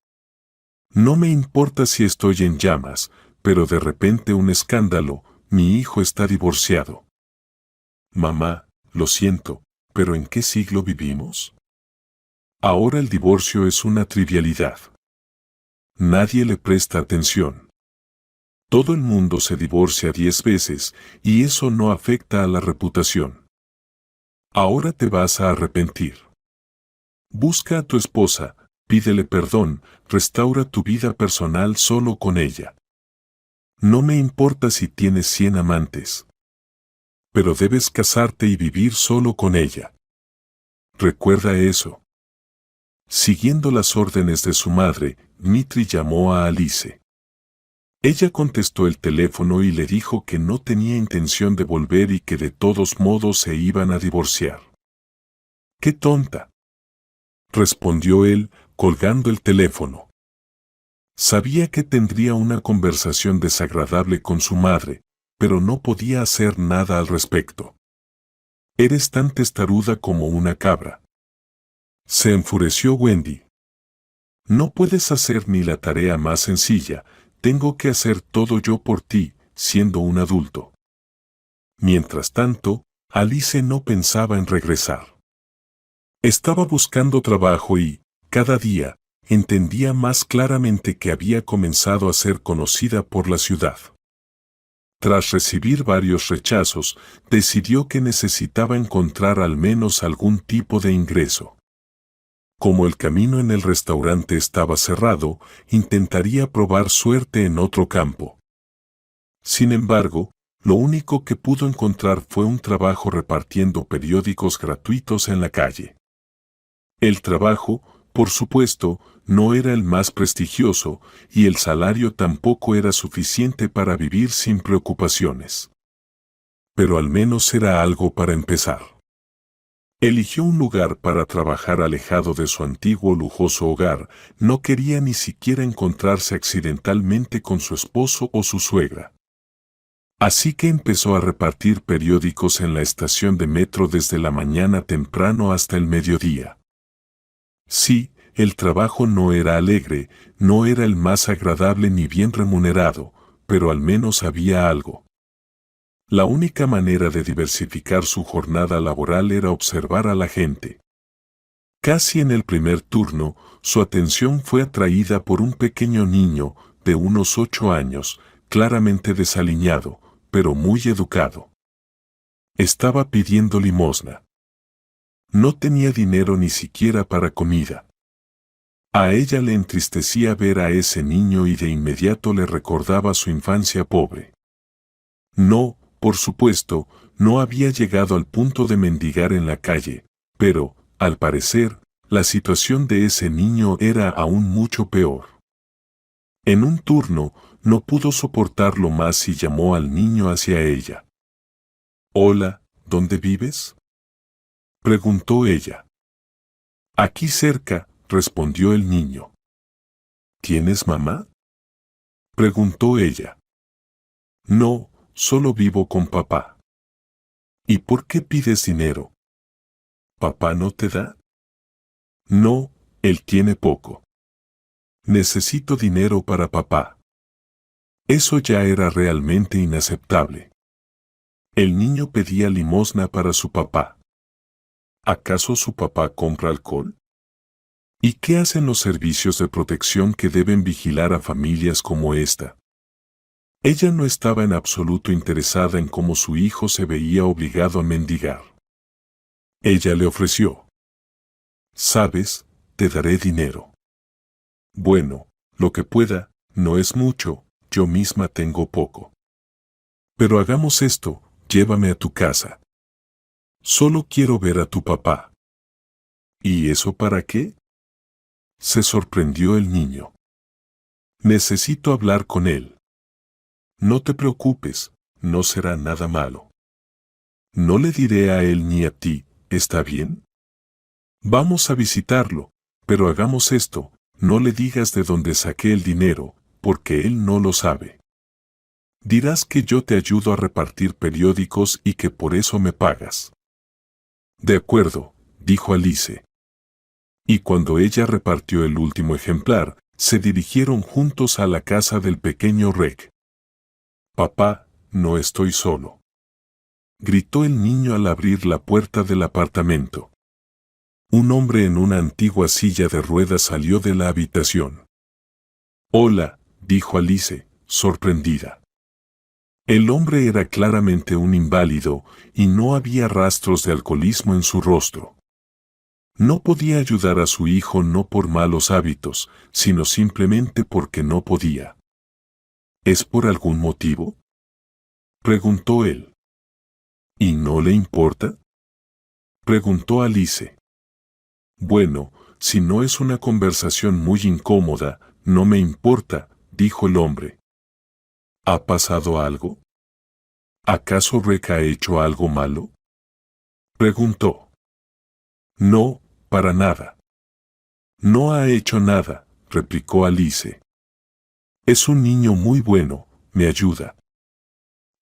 No me importa si estoy en llamas, pero de repente un escándalo, mi hijo está divorciado. Mamá, lo siento, pero ¿en qué siglo vivimos? Ahora el divorcio es una trivialidad. Nadie le presta atención. Todo el mundo se divorcia 10 veces, y eso no afecta a la reputación. Ahora te vas a arrepentir. Busca a tu esposa, pídele perdón, restaura tu vida personal solo con ella. No me importa si tienes 100 amantes. Pero debes casarte y vivir solo con ella. Recuerda eso. Siguiendo las órdenes de su madre, Dmitri llamó a Alice. Ella contestó el teléfono y le dijo que no tenía intención de volver y que de todos modos se iban a divorciar. ¡Qué tonta!, respondió él, colgando el teléfono. Sabía que tendría una conversación desagradable con su madre, pero no podía hacer nada al respecto. Eres tan testaruda como una cabra. Se enfureció Wendy. No puedes hacer ni la tarea más sencilla, tengo que hacer todo yo por ti, siendo un adulto. Mientras tanto, Alice no pensaba en regresar. Estaba buscando trabajo y, cada día, entendía más claramente que había comenzado a ser conocida por la ciudad. Tras recibir varios rechazos, decidió que necesitaba encontrar al menos algún tipo de ingreso. Como el camino en el restaurante estaba cerrado, intentaría probar suerte en otro campo. Sin embargo, lo único que pudo encontrar fue un trabajo repartiendo periódicos gratuitos en la calle. El trabajo, por supuesto, no era el más prestigioso, y el salario tampoco era suficiente para vivir sin preocupaciones. Pero al menos era algo para empezar. Eligió un lugar para trabajar alejado de su antiguo lujoso hogar, no quería ni siquiera encontrarse accidentalmente con su esposo o su suegra. Así que empezó a repartir periódicos en la estación de metro desde la mañana temprano hasta el mediodía. Sí, el trabajo no era alegre, no era el más agradable ni bien remunerado, pero al menos había algo. La única manera de diversificar su jornada laboral era observar a la gente. Casi en el primer turno, su atención fue atraída por un pequeño niño de unos 8 años, claramente desaliñado, pero muy educado. Estaba pidiendo limosna. No tenía dinero ni siquiera para comida. A ella le entristecía ver a ese niño y de inmediato le recordaba su infancia pobre. No, por supuesto, no había llegado al punto de mendigar en la calle, pero, al parecer, la situación de ese niño era aún mucho peor. En un turno, no pudo soportarlo más y llamó al niño hacia ella. «Hola, ¿dónde vives?», preguntó ella. «Aquí cerca», respondió el niño. «¿Tienes mamá?», preguntó ella. «No, solo vivo con papá». «¿Y por qué pides dinero? ¿Papá no te da?». «No, él tiene poco. Necesito dinero para papá». Eso ya era realmente inaceptable. El niño pedía limosna para su papá. ¿Acaso su papá compra alcohol? ¿Y qué hacen los servicios de protección que deben vigilar a familias como esta? Ella no estaba en absoluto interesada en cómo su hijo se veía obligado a mendigar. Ella le ofreció: «Sabes, te daré dinero». «Bueno, lo que pueda, no es mucho, yo misma tengo poco. Pero hagamos esto, llévame a tu casa. Solo quiero ver a tu papá». «¿Y eso para qué?», se sorprendió el niño. «Necesito hablar con él». «No te preocupes, no será nada malo. No le diré a él ni a ti, ¿está bien? Vamos a visitarlo, pero hagamos esto, no le digas de dónde saqué el dinero, porque él no lo sabe. Dirás que yo te ayudo a repartir periódicos y que por eso me pagas». «De acuerdo», dijo Alice. Y cuando ella repartió el último ejemplar, se dirigieron juntos a la casa del pequeño Reg. «Papá, no estoy solo», gritó el niño al abrir la puerta del apartamento. Un hombre en una antigua silla de ruedas salió de la habitación. «Hola», dijo Alice, sorprendida. El hombre era claramente un inválido y no había rastros de alcoholismo en su rostro. No podía ayudar a su hijo no por malos hábitos, sino simplemente porque no podía. «¿Es por algún motivo?», preguntó él. «¿Y no le importa?», preguntó Alice. «Bueno, si no es una conversación muy incómoda, no me importa», dijo el hombre. «¿Ha pasado algo? ¿Acaso Reg ha hecho algo malo?», preguntó. «No, para nada». «No ha hecho nada», replicó Alice. «Es un niño muy bueno, me ayuda».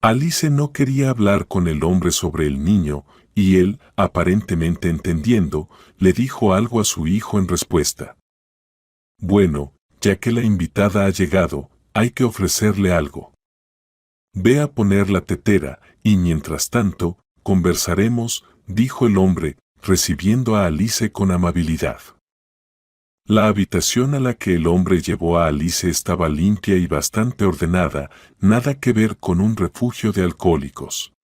Alice no quería hablar con el hombre sobre el niño, y él, aparentemente entendiendo, le dijo algo a su hijo en respuesta. «Bueno, ya que la invitada ha llegado, hay que ofrecerle algo. Ve a poner la tetera, y mientras tanto, conversaremos», dijo el hombre, recibiendo a Alice con amabilidad. La habitación a la que el hombre llevó a Alice estaba limpia y bastante ordenada, nada que ver con un refugio de alcohólicos.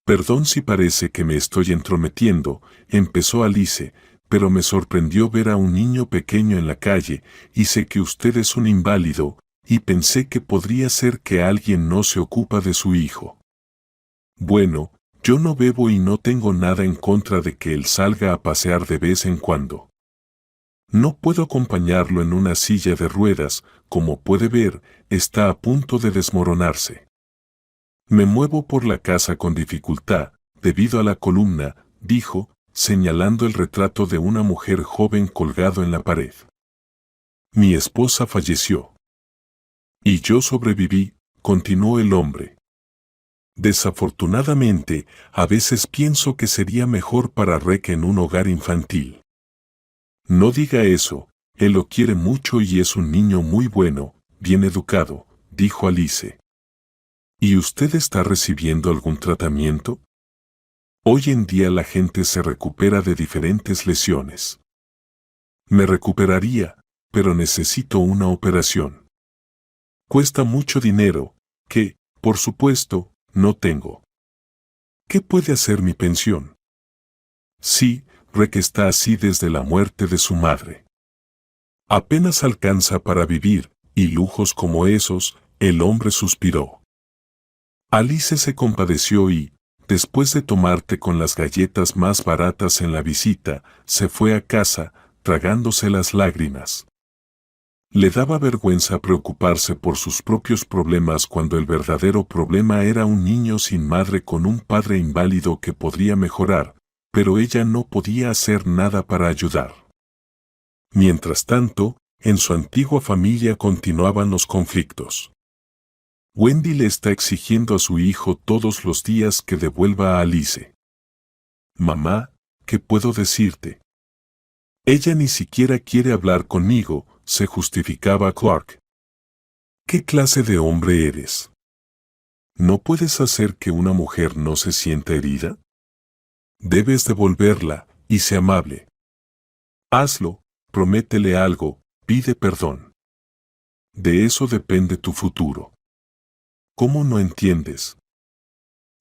«Perdón si parece que me estoy entrometiendo», empezó Alice, «pero me sorprendió ver a un niño pequeño en la calle, y sé que usted es un inválido, y pensé que podría ser que alguien no se ocupa de su hijo. Bueno, yo no bebo y no tengo nada en contra de que él salga a pasear de vez en cuando. No puedo acompañarlo en una silla de ruedas, como puede ver, está a punto de desmoronarse. Me muevo por la casa con dificultad, debido a la columna», dijo, señalando el retrato de una mujer joven colgado en la pared. «Mi esposa falleció. Y yo sobreviví», continuó el hombre. «Desafortunadamente, a veces pienso que sería mejor para Reg en un hogar infantil». «No diga eso, él lo quiere mucho y es un niño muy bueno, bien educado», dijo Alice. ¿Y usted está recibiendo algún tratamiento? Hoy en día la gente se recupera de diferentes lesiones. Me recuperaría, pero necesito una operación. Cuesta mucho dinero, que, por supuesto, no tengo. ¿Qué puede hacer mi pensión? Sí, Rick está así desde la muerte de su madre. Apenas alcanza para vivir, y lujos como esos, el hombre suspiró. Alice se compadeció y, después de tomarte con las galletas más baratas en la visita, se fue a casa, tragándose las lágrimas. Le daba vergüenza preocuparse por sus propios problemas cuando el verdadero problema era un niño sin madre con un padre inválido que podría mejorar, pero ella no podía hacer nada para ayudar. Mientras tanto, en su antigua familia continuaban los conflictos. Wendy le está exigiendo a su hijo todos los días que devuelva a Alice. Mamá, ¿qué puedo decirte? Ella ni siquiera quiere hablar conmigo, se justificaba Clark. ¿Qué clase de hombre eres? ¿No puedes hacer que una mujer no se sienta herida? Debes devolverla, y sé amable. Hazlo, prométele algo, pide perdón. De eso depende tu futuro. ¿Cómo no entiendes?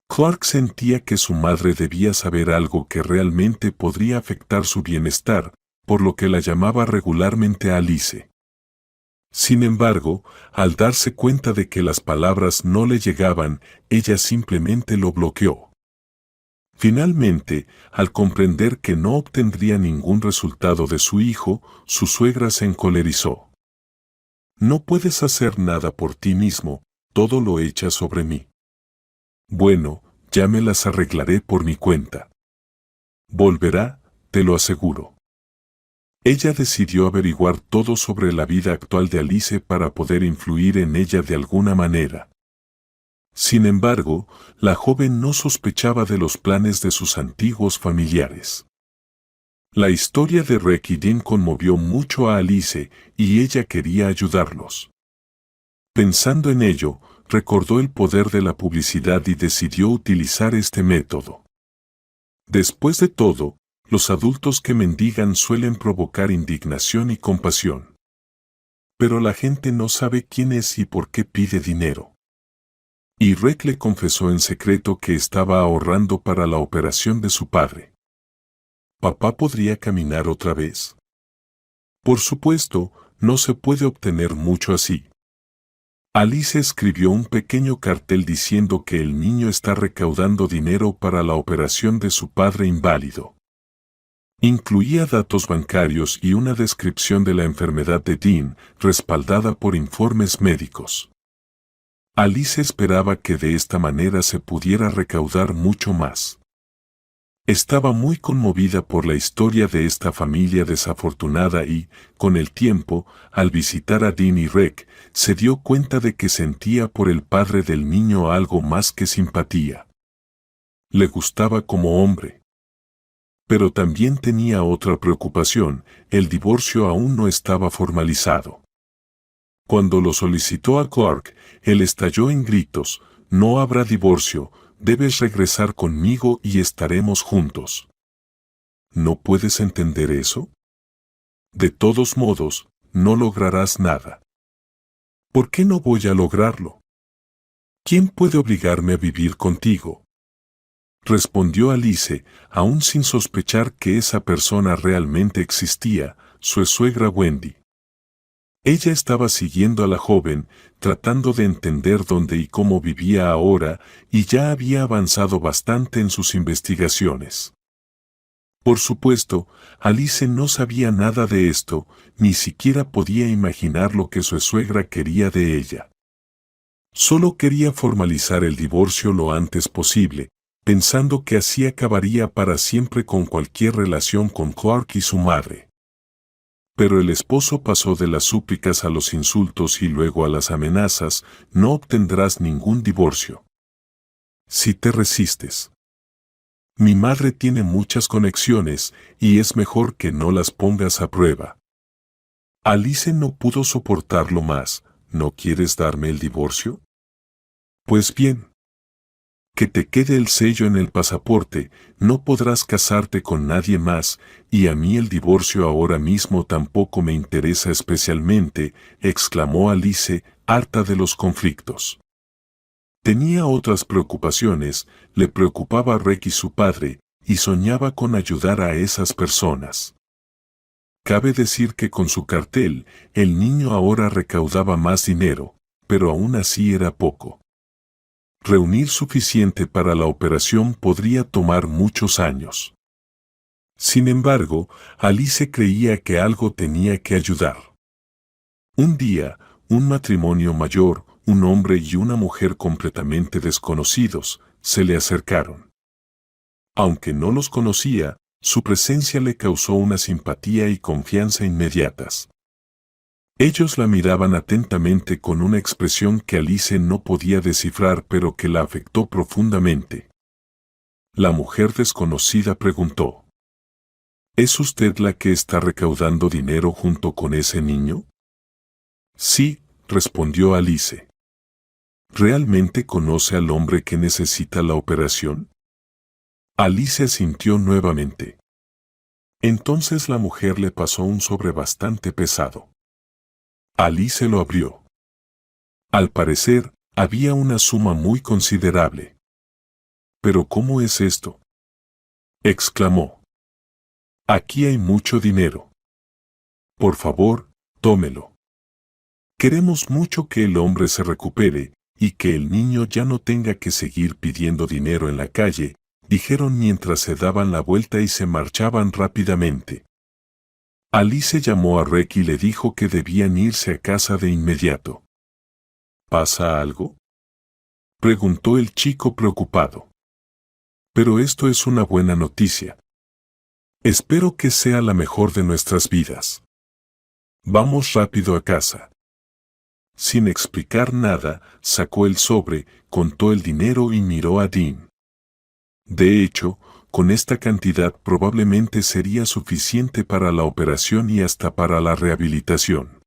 Clark sentía que su madre debía saber algo que realmente podría afectar su bienestar, por lo que la llamaba regularmente a Alice. Sin embargo, al darse cuenta de que las palabras no le llegaban, ella simplemente lo bloqueó. Finalmente, al comprender que no obtendría ningún resultado de su hijo, su suegra se encolerizó. No puedes hacer nada por ti mismo, todo lo echas sobre mí. Bueno, ya me las arreglaré por mi cuenta. Volverá, te lo aseguro. Ella decidió averiguar todo sobre la vida actual de Alice para poder influir en ella de alguna manera. Sin embargo, la joven no sospechaba de los planes de sus antiguos familiares. La historia de Rick y Dean conmovió mucho a Alice y ella quería ayudarlos. Pensando en ello, recordó el poder de la publicidad y decidió utilizar este método. Después de todo, los adultos que mendigan suelen provocar indignación y compasión. Pero la gente no sabe quién es y por qué pide dinero. Y Rick le confesó en secreto que estaba ahorrando para la operación de su padre. ¿Papá podría caminar otra vez? Por supuesto, no se puede obtener mucho así. Alice escribió un pequeño cartel diciendo que el niño está recaudando dinero para la operación de su padre inválido. Incluía datos bancarios y una descripción de la enfermedad de Dean, respaldada por informes médicos. Alice esperaba que de esta manera se pudiera recaudar mucho más. Estaba muy conmovida por la historia de esta familia desafortunada y, con el tiempo, al visitar a Dean y Rick, se dio cuenta de que sentía por el padre del niño algo más que simpatía. Le gustaba como hombre. Pero también tenía otra preocupación, el divorcio aún no estaba formalizado. Cuando lo solicitó a Clark, él estalló en gritos: «No habrá divorcio, debes regresar conmigo y estaremos juntos». ¿No puedes entender eso? De todos modos, no lograrás nada. ¿Por qué no voy a lograrlo? ¿Quién puede obligarme a vivir contigo? Respondió Alice, aún sin sospechar que esa persona realmente existía, su suegra Wendy. Ella estaba siguiendo a la joven, tratando de entender dónde y cómo vivía ahora, y ya había avanzado bastante en sus investigaciones. Por supuesto, Alice no sabía nada de esto, ni siquiera podía imaginar lo que su suegra quería de ella. Solo quería formalizar el divorcio lo antes posible, pensando que así acabaría para siempre con cualquier relación con Clark y su madre. Pero el esposo pasó de las súplicas a los insultos y luego a las amenazas: «No obtendrás ningún divorcio si te resistes. Mi madre tiene muchas conexiones y es mejor que no las pongas a prueba». Alice no pudo soportarlo más. «¿No quieres darme el divorcio? Pues bien, que te quede el sello en el pasaporte, no podrás casarte con nadie más, y a mí el divorcio ahora mismo tampoco me interesa especialmente, exclamó Alice, harta de los conflictos. Tenía otras preocupaciones, le preocupaba a Rick y su padre, y soñaba con ayudar a esas personas. Cabe decir que con su cartel, el niño ahora recaudaba más dinero, pero aún así era poco. Reunir suficiente para la operación podría tomar muchos años. Sin embargo, Alice creía que algo tenía que ayudar. Un día, un matrimonio mayor, un hombre y una mujer completamente desconocidos, se le acercaron. Aunque no los conocía, su presencia le causó una simpatía y confianza inmediatas. Ellos la miraban atentamente con una expresión que Alice no podía descifrar pero que la afectó profundamente. La mujer desconocida preguntó: ¿Es usted la que está recaudando dinero junto con ese niño? Sí, respondió Alice. ¿Realmente conoce al hombre que necesita la operación? Alice asintió nuevamente. Entonces la mujer le pasó un sobre bastante pesado. Alice lo abrió. Al parecer, había una suma muy considerable. ¿Pero cómo es esto?, exclamó. Aquí hay mucho dinero. Por favor, tómelo. Queremos mucho que el hombre se recupere, y que el niño ya no tenga que seguir pidiendo dinero en la calle, dijeron mientras se daban la vuelta y se marchaban rápidamente. Alice llamó a Rick y le dijo que debían irse a casa de inmediato. ¿Pasa algo?, preguntó el chico preocupado. Pero esto es una buena noticia. Espero que sea la mejor de nuestras vidas. Vamos rápido a casa. Sin explicar nada, sacó el sobre, contó el dinero y miró a Dean. De hecho, con esta cantidad probablemente sería suficiente para la operación y hasta para la rehabilitación.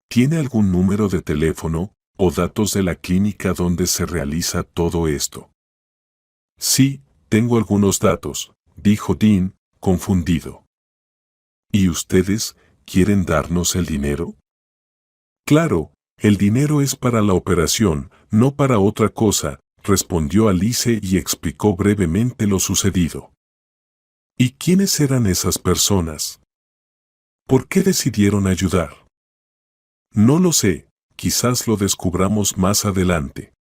¿Tiene algún número de teléfono o datos de la clínica donde se realiza todo esto? Sí, tengo algunos datos, dijo Dean, confundido. ¿Y ustedes quieren darnos el dinero? Claro, el dinero es para la operación, no para otra cosa, respondió Alice y explicó brevemente lo sucedido. ¿Y quiénes eran esas personas? ¿Por qué decidieron ayudar? No lo sé, quizás lo descubramos más adelante.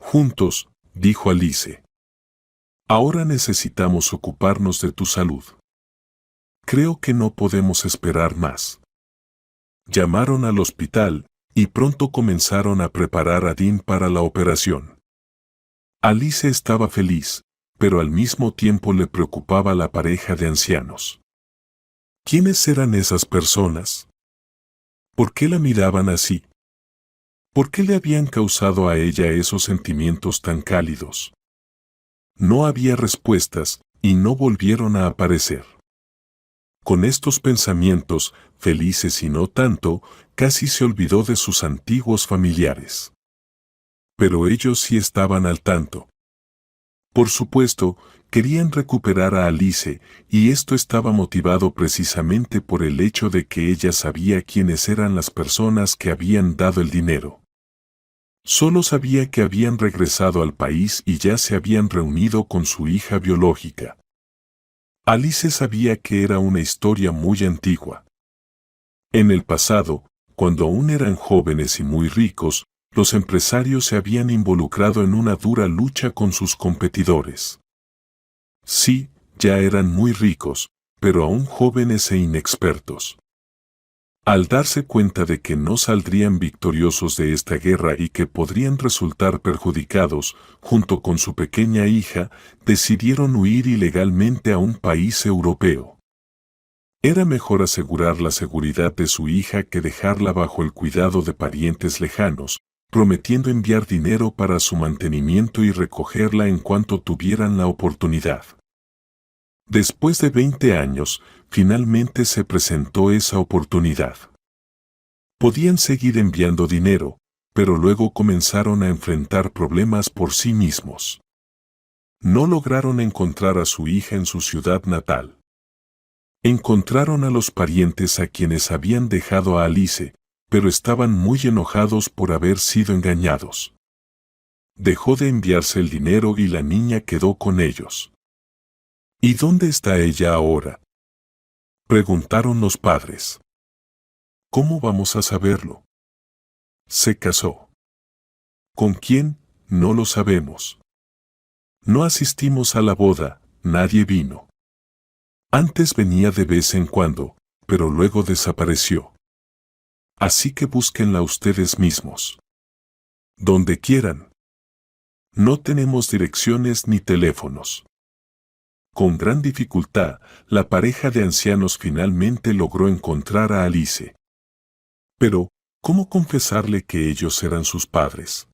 Juntos, dijo Alice. Ahora necesitamos ocuparnos de tu salud. Creo que no podemos esperar más. Llamaron al hospital, y pronto comenzaron a preparar a Dean para la operación. Alice estaba feliz, pero al mismo tiempo le preocupaba la pareja de ancianos. ¿Quiénes eran esas personas? ¿Por qué la miraban así? ¿Por qué le habían causado a ella esos sentimientos tan cálidos? No había respuestas, y no volvieron a aparecer. Con estos pensamientos, felices y no tanto, casi se olvidó de sus antiguos familiares. Pero ellos sí estaban al tanto. Por supuesto, querían recuperar a Alice, y esto estaba motivado precisamente por el hecho de que ella sabía quiénes eran las personas que habían dado el dinero. Solo sabía que habían regresado al país y ya se habían reunido con su hija biológica. Alice sabía que era una historia muy antigua. En el pasado, cuando aún eran jóvenes y muy ricos, los empresarios se habían involucrado en una dura lucha con sus competidores. Sí, ya eran muy ricos, pero aún jóvenes e inexpertos. Al darse cuenta de que no saldrían victoriosos de esta guerra y que podrían resultar perjudicados, junto con su pequeña hija, decidieron huir ilegalmente a un país europeo. Era mejor asegurar la seguridad de su hija que dejarla bajo el cuidado de parientes lejanos, prometiendo enviar dinero para su mantenimiento y recogerla en cuanto tuvieran la oportunidad. Después de 20 años, finalmente se presentó esa oportunidad. Podían seguir enviando dinero, pero luego comenzaron a enfrentar problemas por sí mismos. No lograron encontrar a su hija en su ciudad natal. Encontraron a los parientes a quienes habían dejado a Alice, pero estaban muy enojados por haber sido engañados. Dejó de enviarse el dinero y la niña quedó con ellos. ¿Y dónde está ella ahora?, preguntaron los padres. ¿Cómo vamos a saberlo? Se casó. ¿Con quién? No lo sabemos. No asistimos a la boda, nadie vino. Antes venía de vez en cuando, pero luego desapareció. Así que búsquenla ustedes mismos. Donde quieran. No tenemos direcciones ni teléfonos. Con gran dificultad, la pareja de ancianos finalmente logró encontrar a Alice. Pero, ¿cómo confesarle que ellos eran sus padres?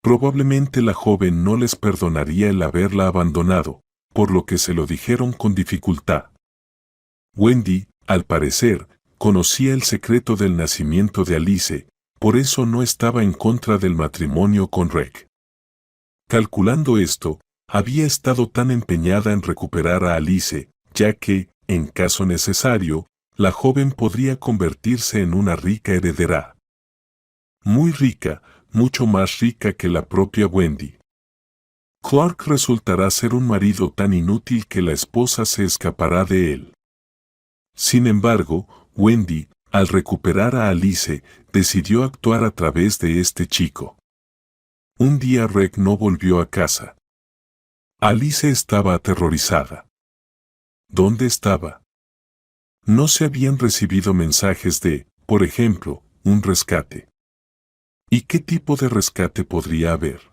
Probablemente la joven no les perdonaría el haberla abandonado, por lo que se lo dijeron con dificultad. Wendy, al parecer, conocía el secreto del nacimiento de Alice, por eso no estaba en contra del matrimonio con Reg. Calculando esto, había estado tan empeñada en recuperar a Alice, ya que, en caso necesario, la joven podría convertirse en una rica heredera. Muy rica, mucho más rica que la propia Wendy. Clark resultará ser un marido tan inútil que la esposa se escapará de él. Sin embargo, Wendy, al recuperar a Alice, decidió actuar a través de este chico. Un día Reg no volvió a casa. Alice estaba aterrorizada. ¿Dónde estaba? No se habían recibido mensajes de, por ejemplo, un rescate. ¿Y qué tipo de rescate podría haber?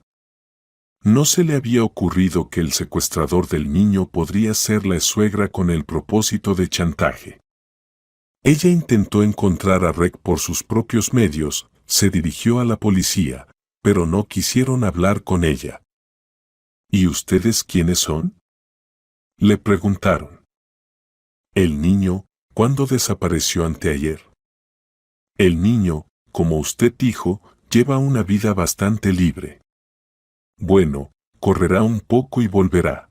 No se le había ocurrido que el secuestrador del niño podría ser la suegra con el propósito de chantaje. Ella intentó encontrar a Reg por sus propios medios, se dirigió a la policía, pero no quisieron hablar con ella. ¿Y ustedes quiénes son?, le preguntaron. El niño, ¿cuándo desapareció anteayer? El niño, como usted dijo, lleva una vida bastante libre. Bueno, correrá un poco y volverá.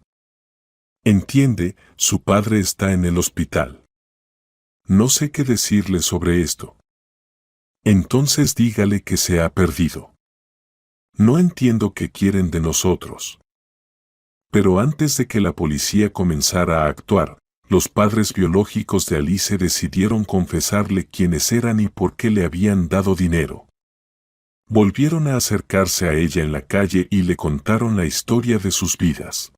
Entiende, su padre está en el hospital. No sé qué decirle sobre esto. Entonces dígale que se ha perdido. No entiendo qué quieren de nosotros. Pero antes de que la policía comenzara a actuar, los padres biológicos de Alice decidieron confesarle quiénes eran y por qué le habían dado dinero. Volvieron a acercarse a ella en la calle y le contaron la historia de sus vidas.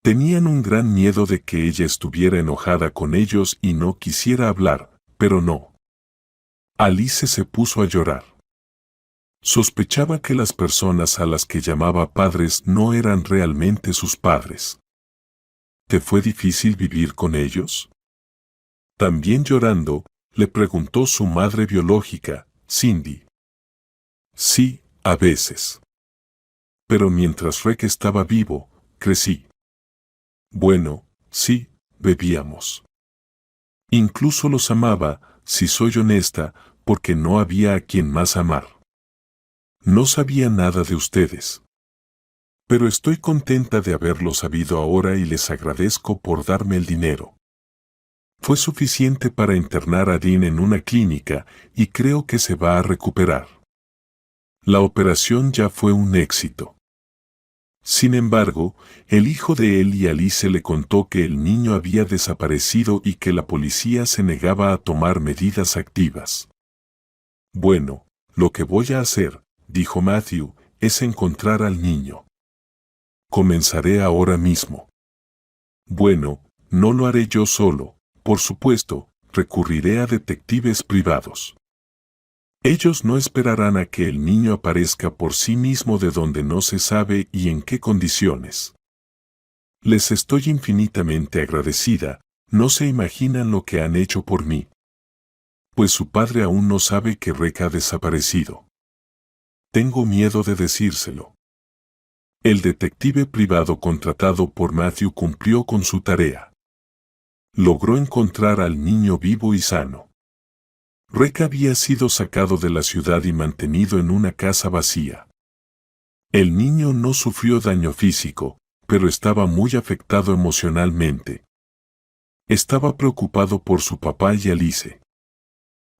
Tenían un gran miedo de que ella estuviera enojada con ellos y no quisiera hablar, pero no. Alice se puso a llorar. Sospechaba que las personas a las que llamaba padres no eran realmente sus padres. ¿Te fue difícil vivir con ellos? También llorando, le preguntó su madre biológica, Cindy. Sí, a veces. Pero mientras Reg estaba vivo, crecí. Bueno, sí, bebíamos. Incluso los amaba, si soy honesta, porque no había a quien más amar. No sabía nada de ustedes. Pero estoy contenta de haberlo sabido ahora y les agradezco por darme el dinero. Fue suficiente para internar a Dean en una clínica y creo que se va a recuperar. La operación ya fue un éxito. Sin embargo, el hijo de él y Alice le contó que el niño había desaparecido y que la policía se negaba a tomar medidas activas. Bueno, lo que voy a hacer, dijo Matthew, es encontrar al niño. Comenzaré ahora mismo. Bueno, no lo haré yo solo, por supuesto, recurriré a detectives privados. Ellos no esperarán a que el niño aparezca por sí mismo de donde no se sabe y en qué condiciones. Les estoy infinitamente agradecida, no se imaginan lo que han hecho por mí. Pues su padre aún no sabe que Reg ha desaparecido. Tengo miedo de decírselo. El detective privado contratado por Matthew cumplió con su tarea. Logró encontrar al niño vivo y sano. Rec había sido sacado de la ciudad y mantenido en una casa vacía. El niño no sufrió daño físico, pero estaba muy afectado emocionalmente. Estaba preocupado por su papá y Alice.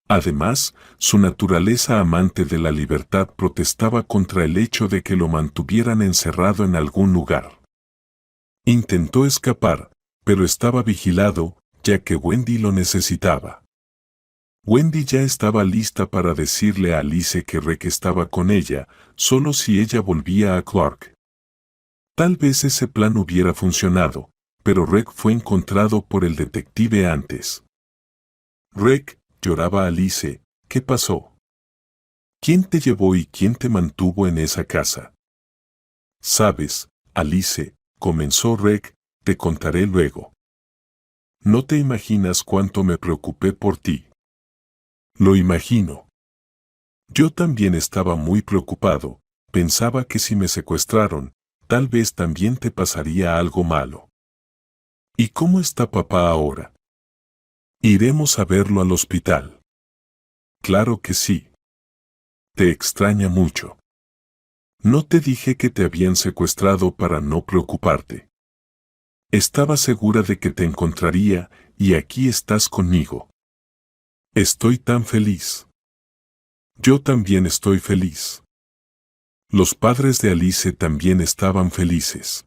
Además, su naturaleza amante de la libertad protestaba contra el hecho de que lo mantuvieran encerrado en algún lugar. Intentó escapar, pero estaba vigilado, ya que Wendy lo necesitaba. Wendy ya estaba lista para decirle a Alice que Rec estaba con ella, solo si ella volvía a Clark. Tal vez ese plan hubiera funcionado, pero Rec fue encontrado por el detective antes. Rec, lloraba Alice, ¿qué pasó? ¿Quién te llevó y quién te mantuvo en esa casa? Sabes, Alice, comenzó Rec, te contaré luego. No te imaginas cuánto me preocupé por ti. Lo imagino. Yo también estaba muy preocupado, pensaba que si me secuestraron, tal vez también te pasaría algo malo. ¿Y cómo está papá ahora? Iremos a verlo al hospital. Claro que sí. Te extraña mucho. No te dije que te habían secuestrado para no preocuparte. Estaba segura de que te encontraría, y aquí estás conmigo. Estoy tan feliz. Yo también estoy feliz. Los padres de Alice también estaban felices.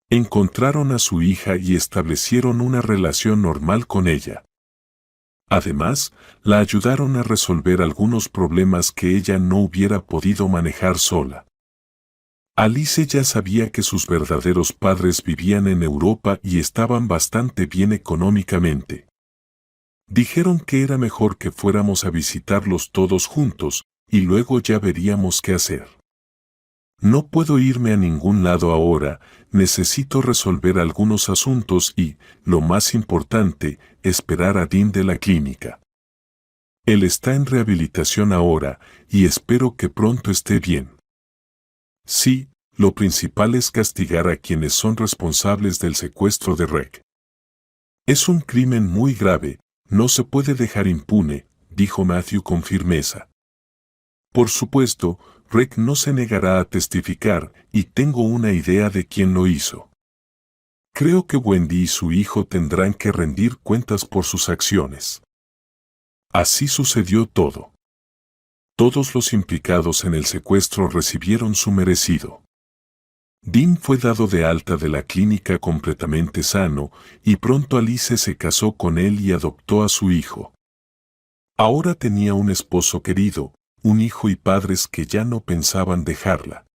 Encontraron a su hija y establecieron una relación normal con ella. Además, la ayudaron a resolver algunos problemas que ella no hubiera podido manejar sola. Alice ya sabía que sus verdaderos padres vivían en Europa y estaban bastante bien económicamente. Dijeron que era mejor que fuéramos a visitarlos todos juntos, y luego ya veríamos qué hacer. No puedo irme a ningún lado ahora, necesito resolver algunos asuntos y, lo más importante, esperar a Dean de la clínica. Él está en rehabilitación ahora, y espero que pronto esté bien. Sí, lo principal es castigar a quienes son responsables del secuestro de Rec. Es un crimen muy grave, no se puede dejar impune, dijo Matthew con firmeza. Por supuesto, Rec no se negará a testificar, y tengo una idea de quién lo hizo. Creo que Wendy y su hijo tendrán que rendir cuentas por sus acciones. Así sucedió todo. Todos los implicados en el secuestro recibieron su merecido. Dean fue dado de alta de la clínica completamente sano, y pronto Alice se casó con él y adoptó a su hijo. Ahora tenía un esposo querido, un hijo y padres que ya no pensaban dejarla.